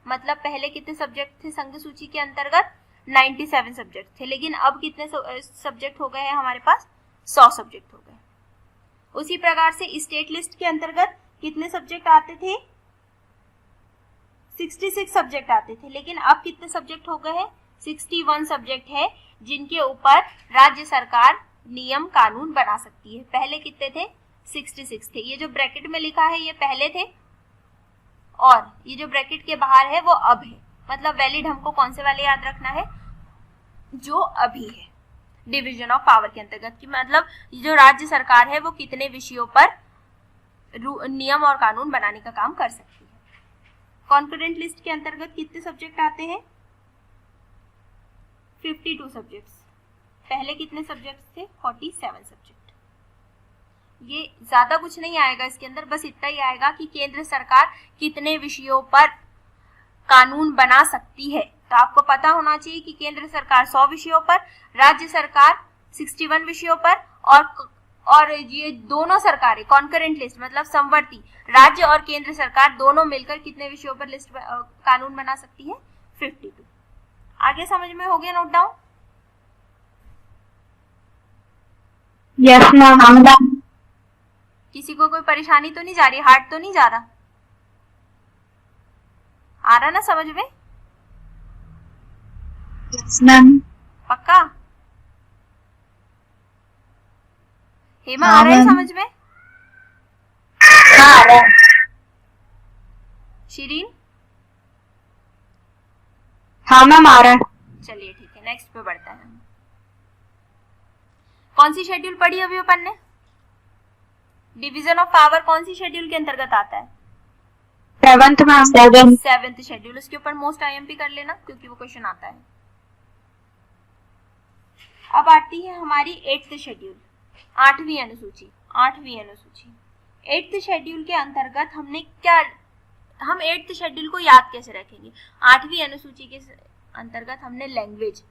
मतलब पहले कितने सब्जेक्ट थे संघ सूची के अंतर्गत? 97 सब्जेक्ट थे, लेकिन अब कितने सब्जेक्ट हो गए हैं हमारे पास? 100 सब्जेक्ट हो गए। उसी प्रकार से स्टेट लिस्ट के अंतर्गत कितने सब्जेक्ट आते थे? 66 सब्जेक्ट आते थे, लेकिन अब कितने सब्जेक्ट हो गए हैं? 61 सब्जेक्ट है जिनके ऊपर राज्य सरकार नियम कानून बना सकती है। पहले कितने थे? 66 थे। ये जो ब्रैकेट में लिखा है ये पहले थे और ये जो ब्रैकेट के बाहर है वो अब है। मतलब वैलिड हमको कौन से वाले याद रखना है? जो अभी है डिवीजन ऑफ पावर के अंतर्गत, कि मतलब जो राज्य सरकार है वो कितने विषयों पर नियम और कानून बनाने का काम कर सकती है। कॉन्करेंट लिस्ट के अंतर्गत कितने सब्जेक्ट आते हैं? 52 सब्जेक्ट्स। पहले कितने सब्जेक्ट्स थे? 47 सब्जेक्ट। ये ज्यादा कुछ नहीं आएगा इसके अंदर, बस इतना ही आएगा कि केंद्र सरकार कितने विषयों पर कानून बना सकती है। तो आपको पता होना चाहिए कि केंद्र सरकार 100 विषयों पर, राज्य सरकार 61 विषयों पर और ये दोनों सरकारें कॉन्करेंट लिस्ट मतलब समवर्ती, राज्य और केंद्र सरकार दोनों मिलकर कितने विषयों पर लिस्ट कानून बना सकती है? 52। आगे समझ में हो गया? Note down. Yes ma'am. किसी को कोई परेशानी तो नहीं जा रही? हार्ड तो नहीं जा रहा? आ रहा ना समझ में? Yes ma'am. पक्का? हेमा आ रहा है समझ में? हाँ आ रहा है। शिरीन? हाँ मैम आ रहा है। चलिए ठीक है, नेक्स्ट पे बढ़ते हैं। कौन सी शेड्यूल पढ़ी अभी अपन ने? डिवीजन ऑफ पावर कौन सी शेड्यूल के अंतर्गत आता है? 7th ma'am. 7th schedule. उसके ऊपर मोस्ट आईएमपी कर लेना क्योंकि वो क्वेश्चन आता है। अब आती है हमारी 8th शेड्यूल, 8वीं अनुसूची। 8th शेड्यूल के अंतर्गत हमने क्या, हम 8th शेड्यूल को याद कैसे रखेंगे? 8वीं अनुसूची के अंतर्गत हमने लैंग्वेज,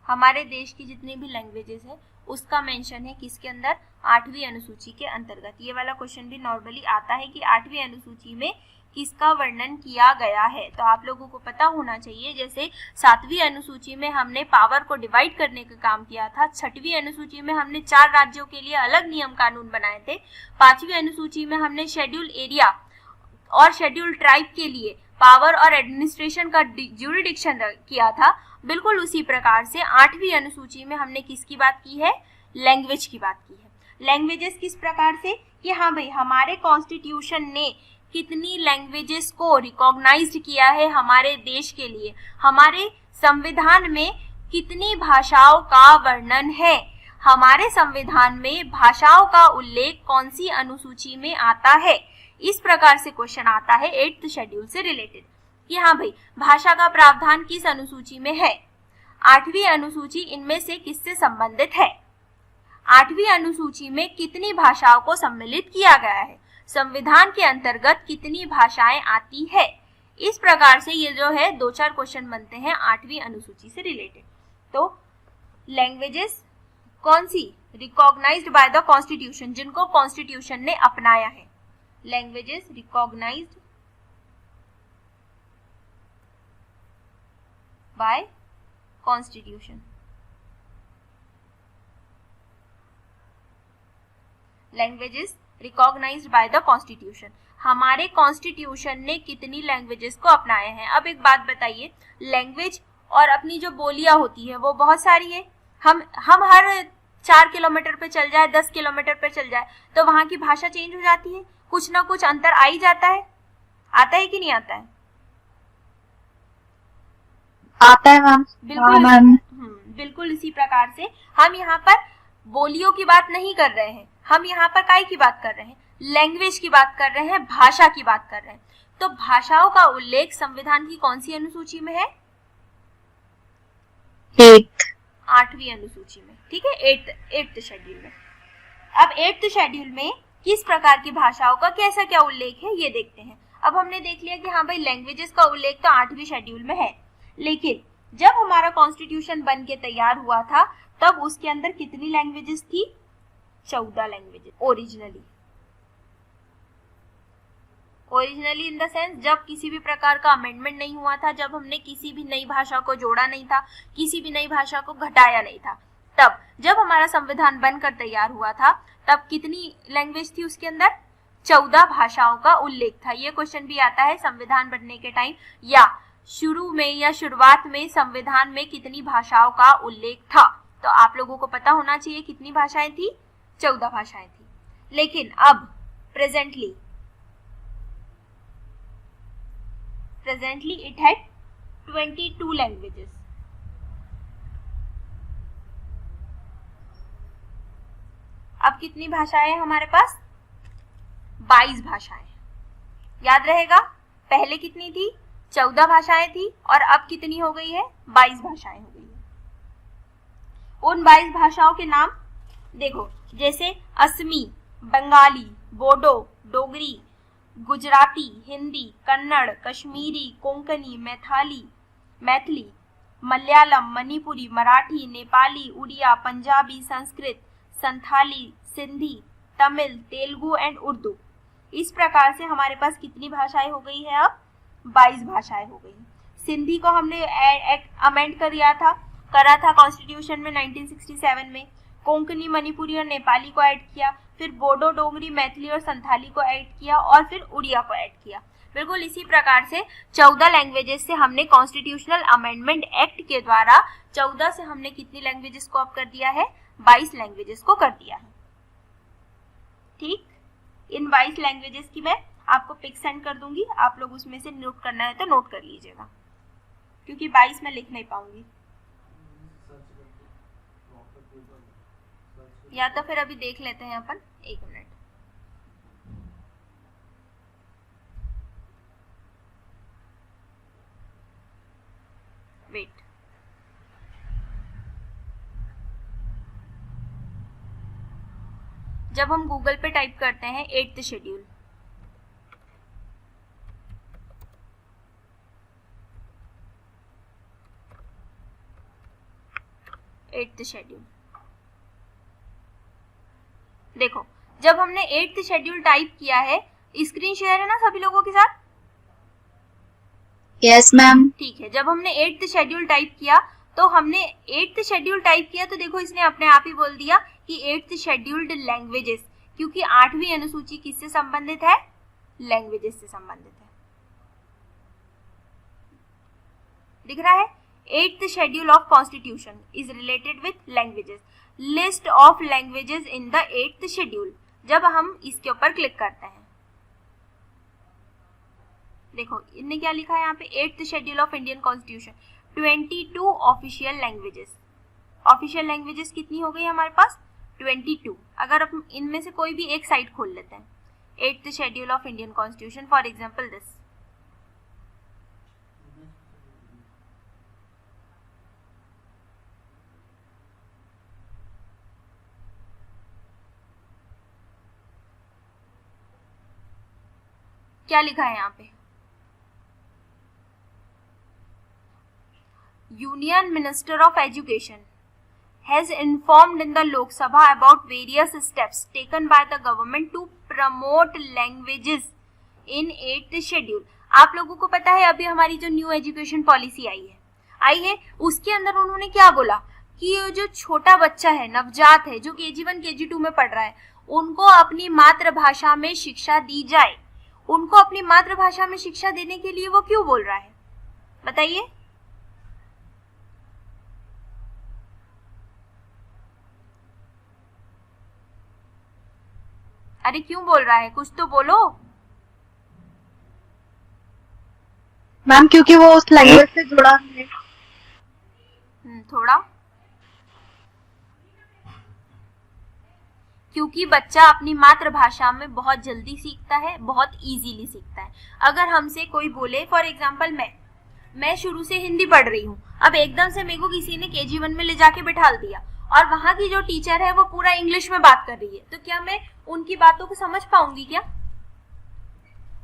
हमारे देश की जितनी भी लैंग्वेजेस है उसका मेंशन है किसके अंदर? 8वीं अनुसूची के अंतर्गत। ये वाला क्वेश्चन भी नॉर्मली आता है कि 8वीं अनुसूची में किसका वर्णन किया गया है। तो आप लोगों को पता होना चाहिए, जैसे 7वीं अनुसूची में हमने पावर को डिवाइड करने का काम किया था, 6वीं अनुसूची में हमने 4 राज्यों के लिए अलग नियम कानून बनाए थे, 5वीं अनुसूची में हमने शेड्यूल एरिया और शेड्यूल ट्राइब के लिए पावर और एडमिनिस्ट्रेशन का ज्यूरिडिक्शन किया था। बिल्कुल उसी प्रकार से 8वीं अनुसूची में हमने किसकी बात की है? लैंग्वेज की बात की है। लैंग्वेजेस किस प्रकार से कि हाँ भाई हमारे कॉन्स्टिट्यूशन ने कितनी लैंग्वेजेस को रिकॉग्नाइज्ड किया है हमारे देश के लिए, हमारे संविधान में कितनी भाषाओं का वर्णन है, हमारे संविधान में भाषाओं का उल्लेख कौन सी अनुसूची में आता है। इस प्रकार से क्वेश्चन आता है 8th शेड्यूल से रिलेटेड कि हाँ भाई भाषा का प्रावधान किस अनुसूची में है, 8वीं अनुसूची इनमें से किससे संबंधित है, 8वीं अनुसूची में कितनी भाषाओं को सम्मिलित किया गया है, संविधान के अंतर्गत कितनी भाषाएं आती है। इस प्रकार से ये जो है 2-4 क्वेश्चन बनते हैं 8वीं अनुसूची से रिलेटेड। तो लैंग्वेजेस कौन सी? रिकॉग्नाइज्ड बाय द कॉन्स्टिट्यूशन, जिनको कॉन्स्टिट्यूशन ने अपनाया है, languages recognised by constitution, languages recognised by the constitution. हमारे कॉन्स्टिट्यूशन ने कितनी लैंग्वेजेस को अपनाया है। अब एक बात बताइए, लैंग्वेज और अपनी जो बोलियां होती है वो बहुत सारी है। हम हर 4 किलोमीटर पे चल जाए, 10 किलोमीटर पे चल जाए तो वहां की भाषा चेंज हो जाती है, कुछ ना कुछ अंतर आ ही जाता है। आता है कि नहीं आता है? आता है मैम। बिल्कुल बिल्कुल इसी प्रकार से हम यहाँ पर बोलियों की बात नहीं कर रहे हैं, हम यहाँ पर काय की बात कर रहे हैं, लैंग्वेज की बात कर रहे हैं, भाषा की बात कर रहे हैं। तो भाषाओं का उल्लेख संविधान की कौन सी अनुसूची में है? 8वीं अनुसूची में, ठीक है, 8th शेड्यूल में। अब 8th शेड्यूल में किस प्रकार की भाषाओं का कैसा क्या उल्लेख है ये देखते हैं। अब हमने देख लिया कि हाँ भाई लैंग्वेजेस का उल्लेख तो 8वीं शेड्यूल में है, लेकिन जब हमारा कॉन्स्टिट्यूशन बन के तैयार हुआ था तब उसके अंदर कितनी लैंग्वेजेस थी? 14 languages originally in the sense जब किसी भी प्रकार का अमेंडमेंट नहीं हुआ था, जब हमने किसी भी नई भाषा को जोड़ा नहीं था, किसी भी नई भाषा को घटाया नहीं था, तब जब हमारा संविधान बनकर तैयार हुआ था तब कितनी लैंग्वेज थी उसके अंदर? 14 भाषाओं का उल्लेख था। ये क्वेश्चन भी आता है संविधान बनने के टाइम या शुरू में या शुरुआत में संविधान में कितनी भाषाओं का उल्लेख था, तो आप लोगों को पता होना चाहिए कितनी भाषाएं थी? 14 भाषाएं थी। लेकिन अब प्रेजेंटली इट हैड 22 लैंग्वेजेस। अब कितनी भाषाएं हैं हमारे पास? 22 भाषाएं। याद रहेगा पहले कितनी थी? 14 भाषाएं थी और अब कितनी हो गई है? 22 भाषाएं हो गई है। उन 22 भाषाओं के नाम देखो, जैसे असमी, बंगाली, बोडो, डोगरी, गुजराती, हिंदी, कन्नड़, कश्मीरी, कोंकणी, मैथिली, मलयालम, मणिपुरी, मराठी, नेपाली, उड़िया, पंजाबी, संस्कृत, संथाली, सिंधी, तमिल, तेलुगु एंड उर्दू। इस प्रकार से हमारे पास कितनी भाषाएं हो गई है? अब 22 भाषाएं हो गई। सिंधी को हमने अमेंड करा था कॉन्स्टिट्यूशन में 1967 में। कोंकणी, मणिपुरी और नेपाली को ऐड किया, फिर बोडो, डोगरी, मैथिली और संथाली को ऐड किया और फिर उड़िया को ऐड किया। बिल्कुल इसी प्रकार से 14 लैंग्वेजेस से हमने कॉन्स्टिट्यूशनल अमेंडमेंट एक्ट के द्वारा 14 से हमने कितनी लैंग्वेजेस को अब कर दिया है? 22 लैंग्वेजेस को कर दिया है। ठीक, इन 22 लैंग्वेजेस की मैं आपको पिक सेंड कर दूंगी, आप लोग उसमें से नोट करना है तो नोट कर लीजिएगा, क्योंकि 22 में लिख नहीं पाऊंगी, या तो फिर अभी देख लेते हैं अपन। 1 मिनट। वेट, जब हम गूगल पे टाइप करते हैं 8th शेड्यूल, देखो जब हमने 8th शेड्यूल टाइप किया है, स्क्रीन शेयर है ना सभी लोगों के साथ? Yes ma'am. ठीक है, जब हमने 8th शेड्यूल टाइप किया तो हमने 8th शेड्यूल टाइप किया तो देखो इसने अपने आप ही बोल दिया कि 8th शेड्यूल्ड लैंग्वेजेस, क्योंकि 8वीं अनुसूची किससे संबंधित है? लैंग्वेजेस से संबंधित है। दिख रहा है? 8th schedule of constitution is related with languages, list of languages in the 8th schedule. जब हम इसके ऊपर क्लिक करते हैं, देखो इनने क्या लिखा है यहाँ पे? 8th schedule of Indian constitution, 22 official languages. Official languages कितनी हो गई हमारे पास? 22। अगर हम इनमें से कोई भी एक साइट खोल लेते हैं, 8th schedule of Indian constitution, for example this, क्या लिखा है यहाँ पे? Union minister of education has informed in the Lok Sabha about various steps taken by the government to promote languages in 8th schedule. आप लोगों को पता है अभी हमारी जो न्यू एजुकेशन पॉलिसी आई है उसके अंदर उन्होंने क्या बोला कि ये जो छोटा बच्चा है, नवजात है, जो KG1 KG2 में पढ़ रहा है, उनको अपनी मातृभाषा में शिक्षा दी जाए. उनको अपनी मातृभाषा में शिक्षा देने के लिए वो क्यों बोल रहा है बताइए. अरे क्यों बोल रहा है, कुछ तो बोलो. मैम क्योंकि वो उस लैंग्वेज से जुड़ा है. थोड़ा क्योंकि बच्चा अपनी मातृभाषा में बहुत जल्दी सीखता है, बहुत इजीली सीखता है. अगर हमसे कोई बोले, फॉर एग्जांपल मैं शुरू से हिंदी पढ़ रही हूँ, अब एकदम से मेरे को किसी ने KG1 में ले जाके बिठाल दिया और वहां की जो टीचर है वो पूरा इंग्लिश में बात कर रही है, तो क्या मैं उनकी बातों को समझ पाऊंगी क्या?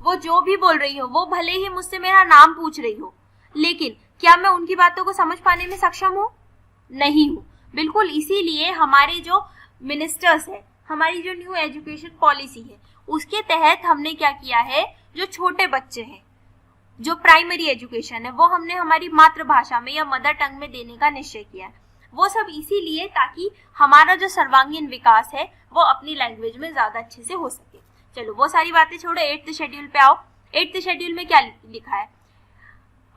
वो जो भी बोल रही हो, वो भले ही मुझसे मेरा नाम पूछ रही हो, लेकिन क्या मैं उनकी बातों को समझ पाने में सक्षम हूँ? नहीं हूँ. बिल्कुल इसीलिए हमारे जो मिनिस्टर्स है, हमारी जो न्यू एजुकेशन पॉलिसी है, उसके तहत हमने क्या किया है, जो छोटे बच्चे हैं, जो प्राइमरी एजुकेशन है, वो हमने हमारी मातृभाषा में या मदर टंग में देने का निश्चय किया है. वो सब इसीलिए ताकि हमारा जो सर्वांगीण विकास है वो अपनी लैंग्वेज में ज्यादा अच्छे से हो सके. चलो वो सारी बातें छोड़ो, 8th शेड्यूल पे आओ. 8th शेड्यूल में क्या लिखा है?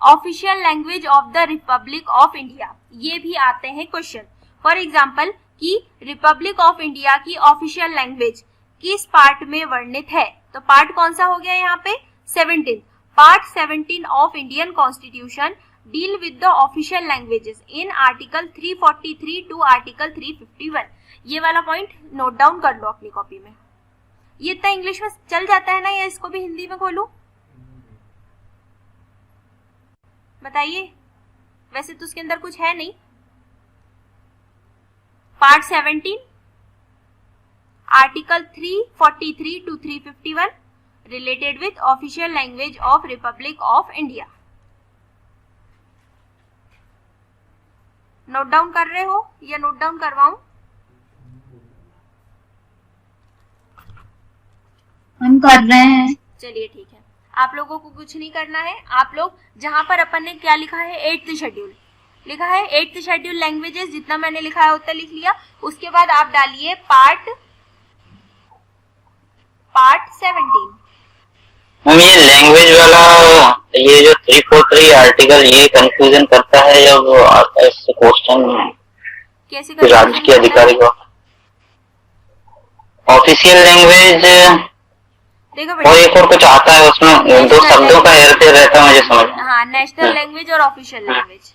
Official language of the Republic of India. ये भी आते हैं क्वेश्चन. फॉर एग्जाम्पल कि रिपब्लिक ऑफ इंडिया की ऑफिशियल लैंग्वेज किस पार्ट में वर्णित है, तो पार्ट कौन सा हो गया यहाँ पे? 17. Part 17 of Indian constitution deal with the official languages in article 343 to article 351. ये वाला पॉइंट नोट डाउन कर लो अपनी कॉपी में. ये इतना इंग्लिश में चल जाता है ना, या इसको भी हिंदी में खोलूं? बताइए. वैसे तो उसके अंदर कुछ है नहीं. Part 17 article 343 to 351 related with official language of republic of India. Note down कर रहे हो या नोट डाउन करवाऊं? हम कर रहे हैं. चलिए ठीक है. आप लोगों को कुछ नहीं करना है. आप लोग जहां पर अपन ने क्या लिखा है, 8th शेड्यूल लिखा है, 8th शेड्यूल लैंग्वेजेस जितना मैंने लिखा है उतना लिख लिया. उसके बाद आप डालिए पार्ट 17. ये लैंग्वेज वाला, ये जो 343 आर्टिकल, ये कंफ्यूजन करता है जब आता है क्वेश्चन कैसे राज्य के अधिकारी को. ऑफिशियल लैंग्वेज देखो और एक और कुछ आता है उसमें, दो शब्दों का हेरफेर रहता है मुझे समझ. हाँ, नेशनल लैंग्वेज और ऑफिशियल लैंग्वेज,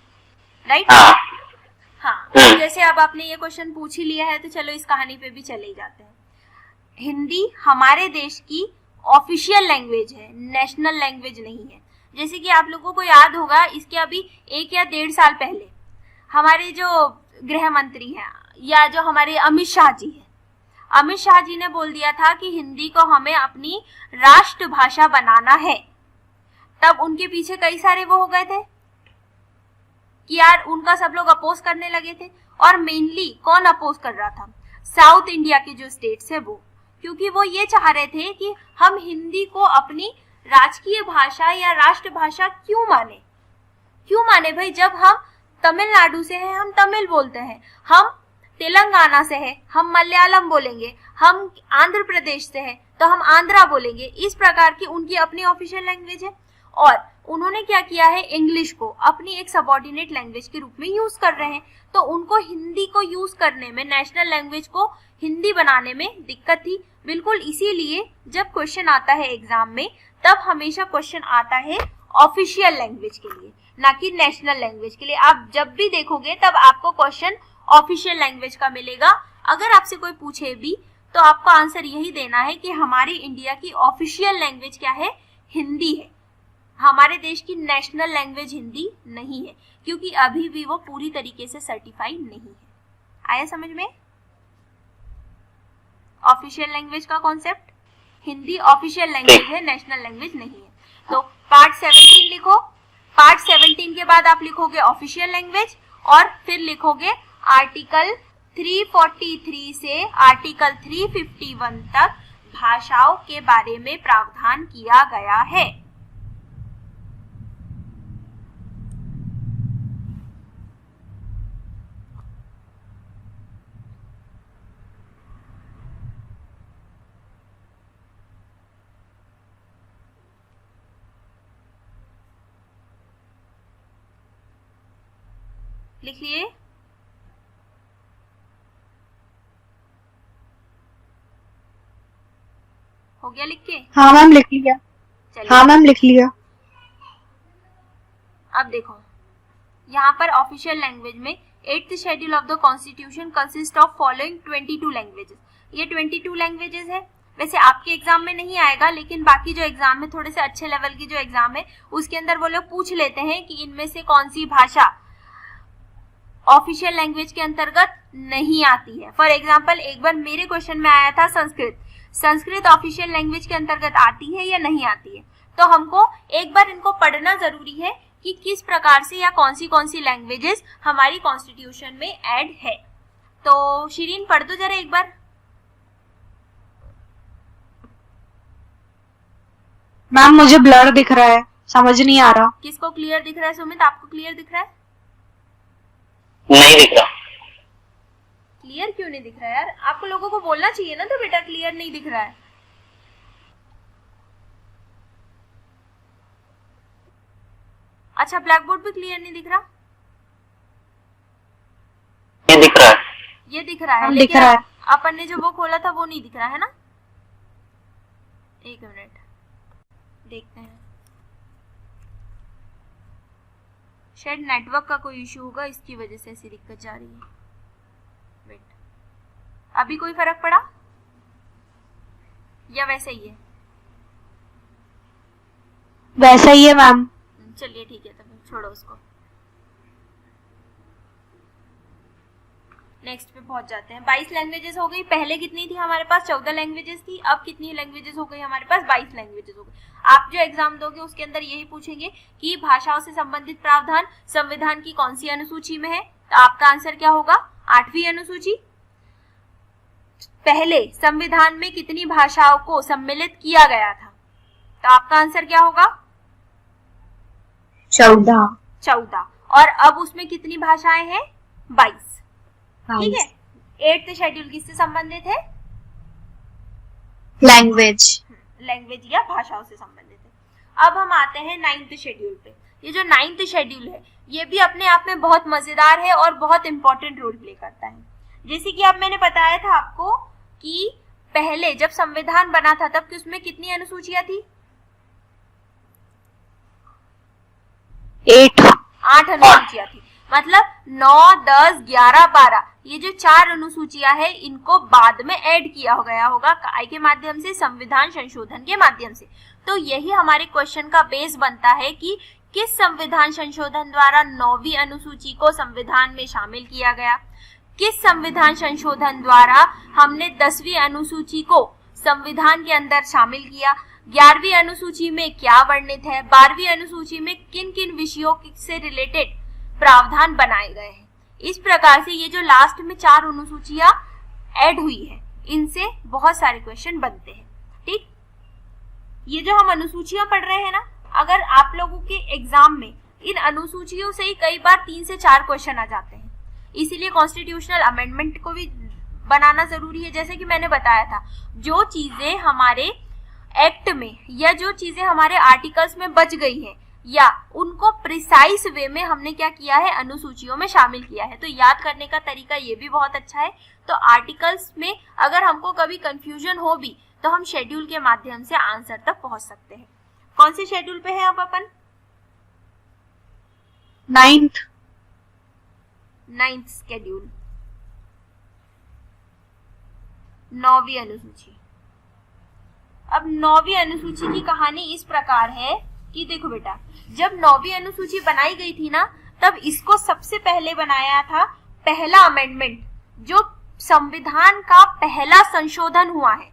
राइट. हाँ, जैसे अब आपने ये क्वेश्चन पूछ ही लिया है तो चलो इस कहानी पे भी चले ही जाते हैं. हिंदी हमारे देश की ऑफिशियल लैंग्वेज है, नेशनल लैंग्वेज नहीं है. जैसे कि आप लोगों को याद होगा, इसके अभी 1 या 1.5 साल पहले हमारे जो गृह मंत्री हैं या जो हमारे अमित शाह जी हैं, अमित शाह जी ने बोल दिया था कि हिंदी को हमें अपनी राष्ट्रभाषा बनाना है. तब उनके पीछे कई सारे वो हो गए थे कि यार उनका सब लोग अपोज करने लगे थे. और मेनली कौन अपोज कर रहा था? साउथ इंडिया के जो स्टेट्स है वो, क्योंकि वो ये चाह रहे थे कि हम हिंदी को अपनी राजकीय भाषा या राष्ट्रभाषा क्यों माने भाई. जब हम तमिलनाडु से हैं हम तमिल बोलते हैं, हम तेलंगाना से है हम मलयालम बोलेंगे, हम आंध्र प्रदेश से है तो हम आंध्रा बोलेंगे. इस प्रकार की उनकी अपनी ऑफिशियल लैंग्वेज है. और उन्होंने क्या किया है, इंग्लिश को अपनी एक सबऑर्डिनेट लैंग्वेज के रूप में यूज कर रहे हैं. तो उनको हिंदी को यूज करने में, नेशनल लैंग्वेज को हिंदी बनाने में दिक्कत थी. बिल्कुल इसीलिए जब क्वेश्चन आता है एग्जाम में, तब हमेशा क्वेश्चन आता है ऑफिशियल लैंग्वेज के लिए, ना कि नेशनल लैंग्वेज के लिए. आप जब भी देखोगे तब आपको क्वेश्चन ऑफिशियल लैंग्वेज का मिलेगा. अगर आपसे कोई पूछे भी तो आपको आंसर यही देना है कि हमारी इंडिया की ऑफिशियल लैंग्वेज क्या है, हिंदी है. हमारे देश की नेशनल लैंग्वेज हिंदी नहीं है, क्योंकि अभी भी वो पूरी तरीके से सर्टिफाइड नहीं है. आया समझ में? ऑफिशियल लैंग्वेज का कॉन्सेप्ट, हिंदी ऑफिशियल लैंग्वेज है, नेशनल लैंग्वेज नहीं है. तो पार्ट 17 लिखो. पार्ट 17 के बाद आप लिखोगे ऑफिशियल लैंग्वेज और फिर लिखोगे आर्टिकल 343 से आर्टिकल 351 तक भाषाओं के बारे में प्रावधान किया गया है। लिख लिए? हो गया लिख के? हाँ मैम लिख लिया। चलिए हाँ मैम लिख लिया। अब देखो यहाँ पर ऑफिशियल लैंग्वेज में 8th schedule of the constitution consist of following 22 languages. ये 22 लैंग्वेजेस है। वैसे आपके एग्जाम में नहीं आएगा, लेकिन बाकी जो एग्जाम है, थोड़े से अच्छे लेवल की जो एग्जाम है, उसके अंदर वो लोग पूछ लेते हैं कि इनमें से कौन सी भाषा ऑफिशियल लैंग्वेज के अंतर्गत नहीं आती है। फॉर एग्जाम्पल एक बार मेरे क्वेश्चन में आया था संस्कृत। संस्कृत ऑफिशियल लैंग्वेज के अंतर्गत आती है या नहीं आती है? तो हमको एक बार इनको पढ़ना जरूरी है कि किस प्रकार से या कौन सी लैंग्वेजेस हमारी कॉन्स्टिट्यूशन में ऐड है। तो शिरीन पढ़ दो जरा एक बार। मैम मुझे ब्लर दिख रहा है, समझ नहीं आ रहा। किसको क्लियर दिख रहा है? सुमित आपको क्लियर दिख रहा है? नहीं दिख रहा। क्लियर क्यों नहीं दिख रहा है यार? आपको लोगों को बोलना चाहिए ना तो बेटा क्लियर नहीं दिख रहा है। अच्छा ब्लैक बोर्ड पे क्लियर नहीं दिख रहा? ये दिख रहा है। ये दिख रहा है, दिख लेकिन रहा है। अपन ने जो वो खोला था वो नहीं दिख रहा है ना। एक मिनट देखते हैं, शायद नेटवर्क का कोई इशू होगा, इसकी वजह से ऐसी दिक्कत जा रही है। वेट, अभी कोई फर्क पड़ा या वैसे ही है? वैसा ही है मैम। चलिए ठीक है, तो छोड़ो उसको। नेक्स्ट पे पहुंच जाते हैं। 22 लैंग्वेजेस हो गई। पहले कितनी थी हमारे पास? 14 लैंग्वेजेस थी। अब कितनी लैंग्वेजेस हो गई हमारे पास? 22 लैंग्वेजेस हो गई। आप जो एग्जाम दोगे उसके अंदर यही पूछेंगे कि भाषाओं से संबंधित प्रावधान संविधान की कौन सी अनुसूची में है। तो आपका आंसर क्या होगा? 8वीं अनुसूची। पहले संविधान में कितनी भाषाओं को सम्मिलित किया गया था? तो आपका आंसर क्या होगा? 14। और अब उसमें कितनी भाषाएं हैं? 22। ठीक है। 8th शेड्यूल किससे संबंधित है? लैंग्वेज या भाषाओं से संबंधित है। अब हम आते हैं 9th शेड्यूल पे। ये जो 9th शेड्यूल है ये भी अपने आप में बहुत मजेदार है और बहुत इंपॉर्टेंट रोल प्ले करता है। जैसे कि अब मैंने बताया था आपको कि पहले जब संविधान बना था तब कि उसमें कितनी अनुसूचियां थी? 8 अनुसूचियां थी। मतलब 9, 10, 11, 12 ये जो 4 अनुसूचियां है इनको बाद में ऐड किया गया होगा काय के माध्यम से? संविधान संशोधन के माध्यम से। तो यही हमारे क्वेश्चन का बेस बनता है कि किस संविधान संशोधन द्वारा 9वीं अनुसूची को संविधान में शामिल किया गया, किस संविधान संशोधन द्वारा हमने 10वीं अनुसूची को संविधान के अंदर शामिल किया, 11वीं अनुसूची में क्या वर्णित है, 12वीं अनुसूची में किन किन विषयों से रिलेटेड प्रावधान बनाए गए हैं। इस प्रकार से ये जो लास्ट में 4 अनुसूचियां ऐड हुई है इनसे बहुत सारे क्वेश्चन बनते हैं। ठीक, ये जो हम अनुसूचियां पढ़ रहे हैं ना, अगर आप लोगों के एग्जाम में इन अनुसूचियों से ही कई बार 3 से 4 क्वेश्चन आ जाते हैं। इसीलिए कॉन्स्टिट्यूशनल अमेंडमेंट को भी बनाना जरूरी है। जैसे कि मैंने बताया था, जो चीजें हमारे एक्ट में या जो चीजें हमारे आर्टिकल्स में बच गई है या उनको प्रिसाइज वे में हमने क्या किया है? अनुसूचियों में शामिल किया है। तो याद करने का तरीका ये भी बहुत अच्छा है। तो आर्टिकल्स में अगर हमको कभी कंफ्यूजन हो भी तो हम शेड्यूल के माध्यम से आंसर तक पहुंच सकते हैं। कौन से शेड्यूल पे है अब अपन? 9th शेड्यूल, 9वीं अनुसूची। अब 9वीं अनुसूची की कहानी इस प्रकार है कि देखो बेटा, जब 9वीं अनुसूची बनाई गई थी ना, तब इसको सबसे पहले बनाया था पहला अमेंडमेंट, जो संविधान का पहला संशोधन हुआ है,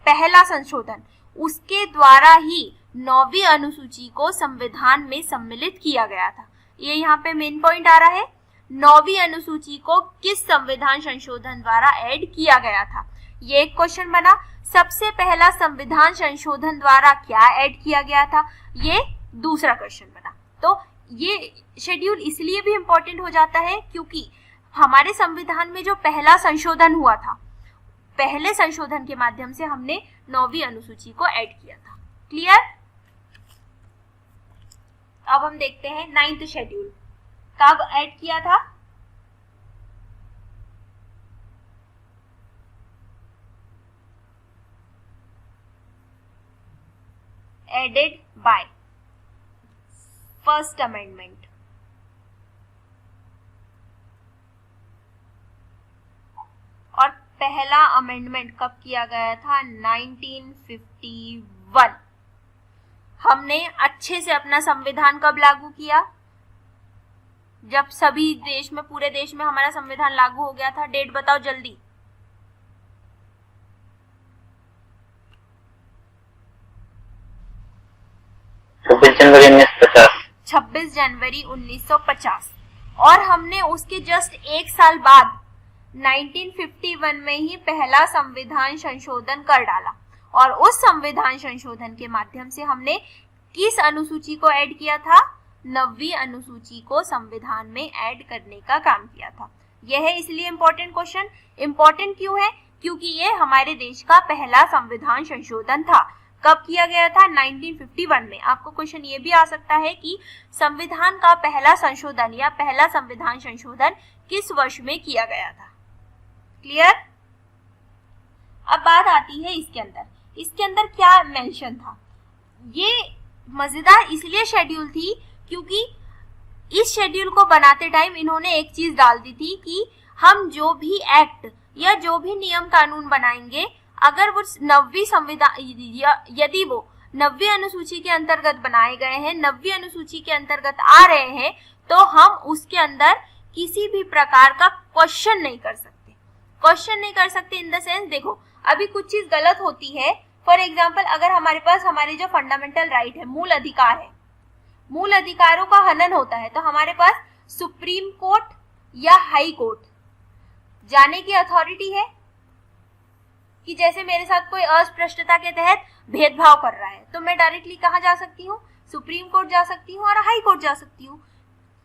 पहला संशोधन, उसके द्वारा ही 9वीं अनुसूची को संविधान में सम्मिलित किया गया था। ये यहाँ पे मेन पॉइंट आ रहा है। 9वीं अनुसूची को किस संविधान संशोधन द्वारा ऐड किया गया था? ये एक क्वेश्चन बना। सबसे पहला संविधान संशोधन द्वारा क्या ऐड किया गया था? ये दूसरा क्वेश्चन बना। तो ये शेड्यूल इसलिए भी इंपॉर्टेंट हो जाता है क्योंकि हमारे संविधान में जो पहला संशोधन हुआ था, पहले संशोधन के माध्यम से हमने 9वीं अनुसूची को ऐड किया था। क्लियर? अब हम देखते हैं 9th शेड्यूल कब ऐड किया था। Added by first amendment. और पहला अमेंडमेंट कब किया गया था? 1951। हमने अच्छे से अपना संविधान कब लागू किया? जब सभी देश में, पूरे देश में हमारा संविधान लागू हो गया था। डेट बताओ जल्दी। जनवरी 1950। 26 जनवरी 1950। और हमने उसके जस्ट एक साल बाद 1951 में ही पहला संविधान संशोधन कर डाला। और उस संविधान संशोधन के माध्यम से हमने किस अनुसूची को ऐड किया था? 9वीं अनुसूची को संविधान में ऐड करने का काम किया था। यह है इसलिए इम्पोर्टेंट क्वेश्चन। इम्पोर्टेंट क्यों है? क्योंकि ये हमारे देश का पहला संविधान संशोधन था। कब किया गया था? 1951 में। आपको क्वेश्चन ये भी आ सकता है कि संविधान का पहला संशोधन या पहला संविधान संशोधन किस वर्ष में किया गया था? क्लियर? अब बात आती है इसके अंदर। इसके अंदर क्या मेंशन था? ये मजेदार इसलिए शेड्यूल थी क्योंकि इस शेड्यूल को बनाते टाइम इन्होंने एक चीज डाल दी थी कि हम जो भी एक्ट या जो भी नियम कानून बनाएंगे, अगर वो 9वीं संविधान, यदि वो 9वीं अनुसूची के अंतर्गत बनाए गए हैं, 9वीं अनुसूची के अंतर्गत आ रहे हैं, तो हम उसके अंदर किसी भी प्रकार का क्वेश्चन नहीं कर सकते। क्वेश्चन नहीं कर सकते इन द सेंस, देखो अभी कुछ चीज गलत होती है। फॉर एग्जाम्पल, अगर हमारे पास हमारे जो फंडामेंटल राइट है, मूल अधिकार है, मूल अधिकारों का हनन होता है, तो हमारे पास सुप्रीम कोर्ट या हाई कोर्ट जाने की अथॉरिटी है कि जैसे मेरे साथ कोई अस्पृश्यता के तहत भेदभाव कर रहा है तो मैं डायरेक्टली कहाँ जा सकती हूँ? सुप्रीम कोर्ट जा सकती हूँ और हाई कोर्ट जा सकती हूँ।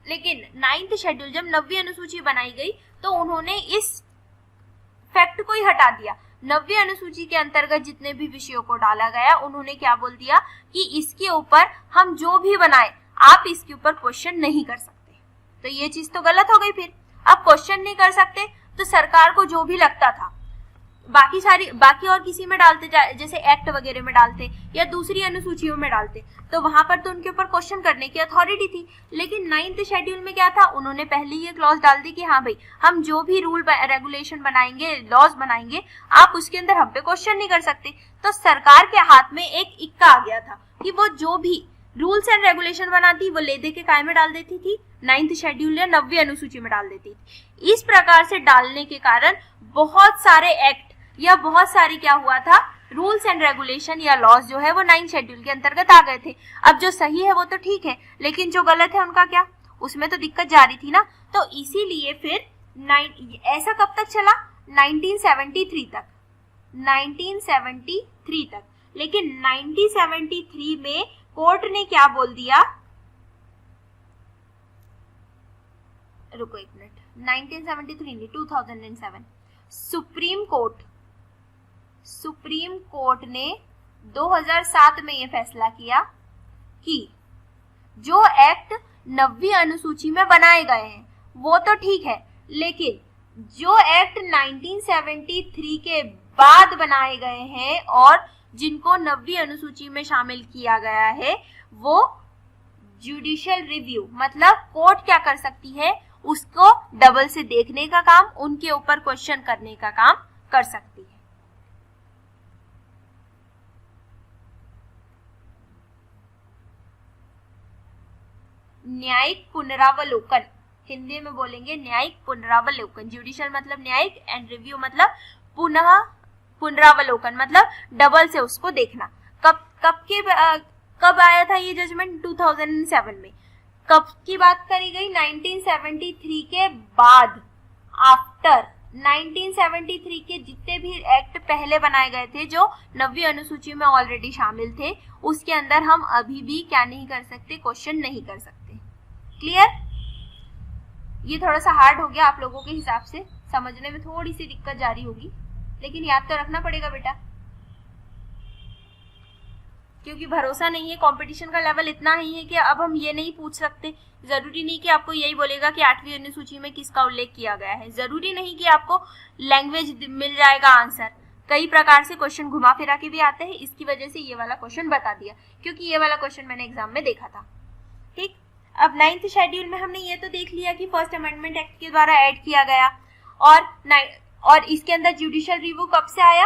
लेकिन 9th शेड्यूल जब 9वीं अनुसूची बनाई गई तो उन्होंने इस फैक्ट को ही हटा दिया। 9वीं अनुसूची के अंतर्गत जितने भी विषयों को डाला गया, उन्होंने क्या बोल दिया कि इसके ऊपर हम जो भी बनाए, आप इसके ऊपर क्वेश्चन नहीं कर सकते। तो ये चीज तो गलत हो गई। फिर अब क्वेश्चन नहीं कर सकते तो सरकार को जो भी लगता था बाकी और किसी में डालते, जैसे एक्ट वगैरह में डालते या दूसरी अनुसूचियों में डालते, तो वहां पर तो उनके ऊपर क्वेश्चन करने की अथॉरिटी थी। लेकिन 9th शेड्यूल में क्या था? उन्होंने पहले ही ये क्लॉज डाल दी कि हाँ भाई, हम जो भी रूल रेगुलेशन बनाएंगे, लॉज बनाएंगे, आप उसके अंदर हम पे क्वेश्चन नहीं कर सकते। तो सरकार के हाथ में एक इक्का आ गया था कि वो जो भी रूल्स एंड रेगुलेशन बनाती, वो ले दे के काय में डाल देती थी? 9th शेड्यूल या 9वीं अनुसूची में डाल देती थी। इस प्रकार से डालने के कारण बहुत सारे एक्ट या बहुत सारी क्या हुआ था, रूल्स एंड रेगुलेशन या लॉज जो है वो 9th शेड्यूल के अंतर्गत आ गए थे। अब जो सही है वो तो ठीक है, लेकिन जो गलत है उनका क्या? उसमें तो दिक्कत जारी थी ना। तो इसीलिए फिर ऐसा कब तक चला? 1973 तक। 1973 तक। लेकिन 1973 में कोर्ट ने क्या बोल दिया? रुको एक मिनट, 1973 नहीं, 2007 सुप्रीम कोर्ट ने 2007 में यह फैसला किया कि जो एक्ट 9वीं अनुसूची में बनाए गए हैं वो तो ठीक है, लेकिन जो एक्ट 1973 के बाद बनाए गए हैं और जिनको 9वीं अनुसूची में शामिल किया गया है, वो जुडिशियल रिव्यू, मतलब कोर्ट क्या कर सकती है? उसको डबल से देखने का काम, उनके ऊपर क्वेश्चन करने का काम कर सकती है। न्यायिक पुनरावलोकन, हिंदी में बोलेंगे न्यायिक पुनरावलोकन। जुडिशियल मतलब न्यायिक एंड रिव्यू मतलब पुनः पुनरावलोकन, मतलब डबल से उसको देखना। कब आया था ये जजमेंट? 2007 में। कब की बात करी गई? 1973 के बाद, आफ्टर 1973 के जितने भी एक्ट पहले बनाए गए थे जो 9वीं अनुसूची में ऑलरेडी शामिल थे, उसके अंदर हम अभी भी क्या नहीं कर सकते? क्वेश्चन नहीं कर सकते। क्लियर? ये थोड़ा सा हार्ड हो गया आप लोगों के हिसाब से, समझने में थोड़ी सी दिक्कत जारी होगी, लेकिन याद तो रखना पड़ेगा बेटा, क्योंकि भरोसा नहीं है, कंपटीशन का लेवल इतना ही है कि अब हम ये नहीं पूछ सकते। जरूरी नहीं कि आपको यही बोलेगा कि 8वीं अनुसूची में किसका उल्लेख किया गया है, जरूरी नहीं कि आपको लैंग्वेज मिल जाएगा आंसर। कई प्रकार से क्वेश्चन घुमा फिरा के भी आते हैं, इसकी वजह से ये वाला क्वेश्चन बता दिया, क्योंकि ये वाला क्वेश्चन मैंने एग्जाम में देखा था। ठीक, अब 9th शेड्यूल में हमने ये तो देख लिया कि फर्स्ट अमेंडमेंट एक्ट के द्वारा ऐड किया गया, और इसके अंदर जुडिशियल रिव्यू कब से आया?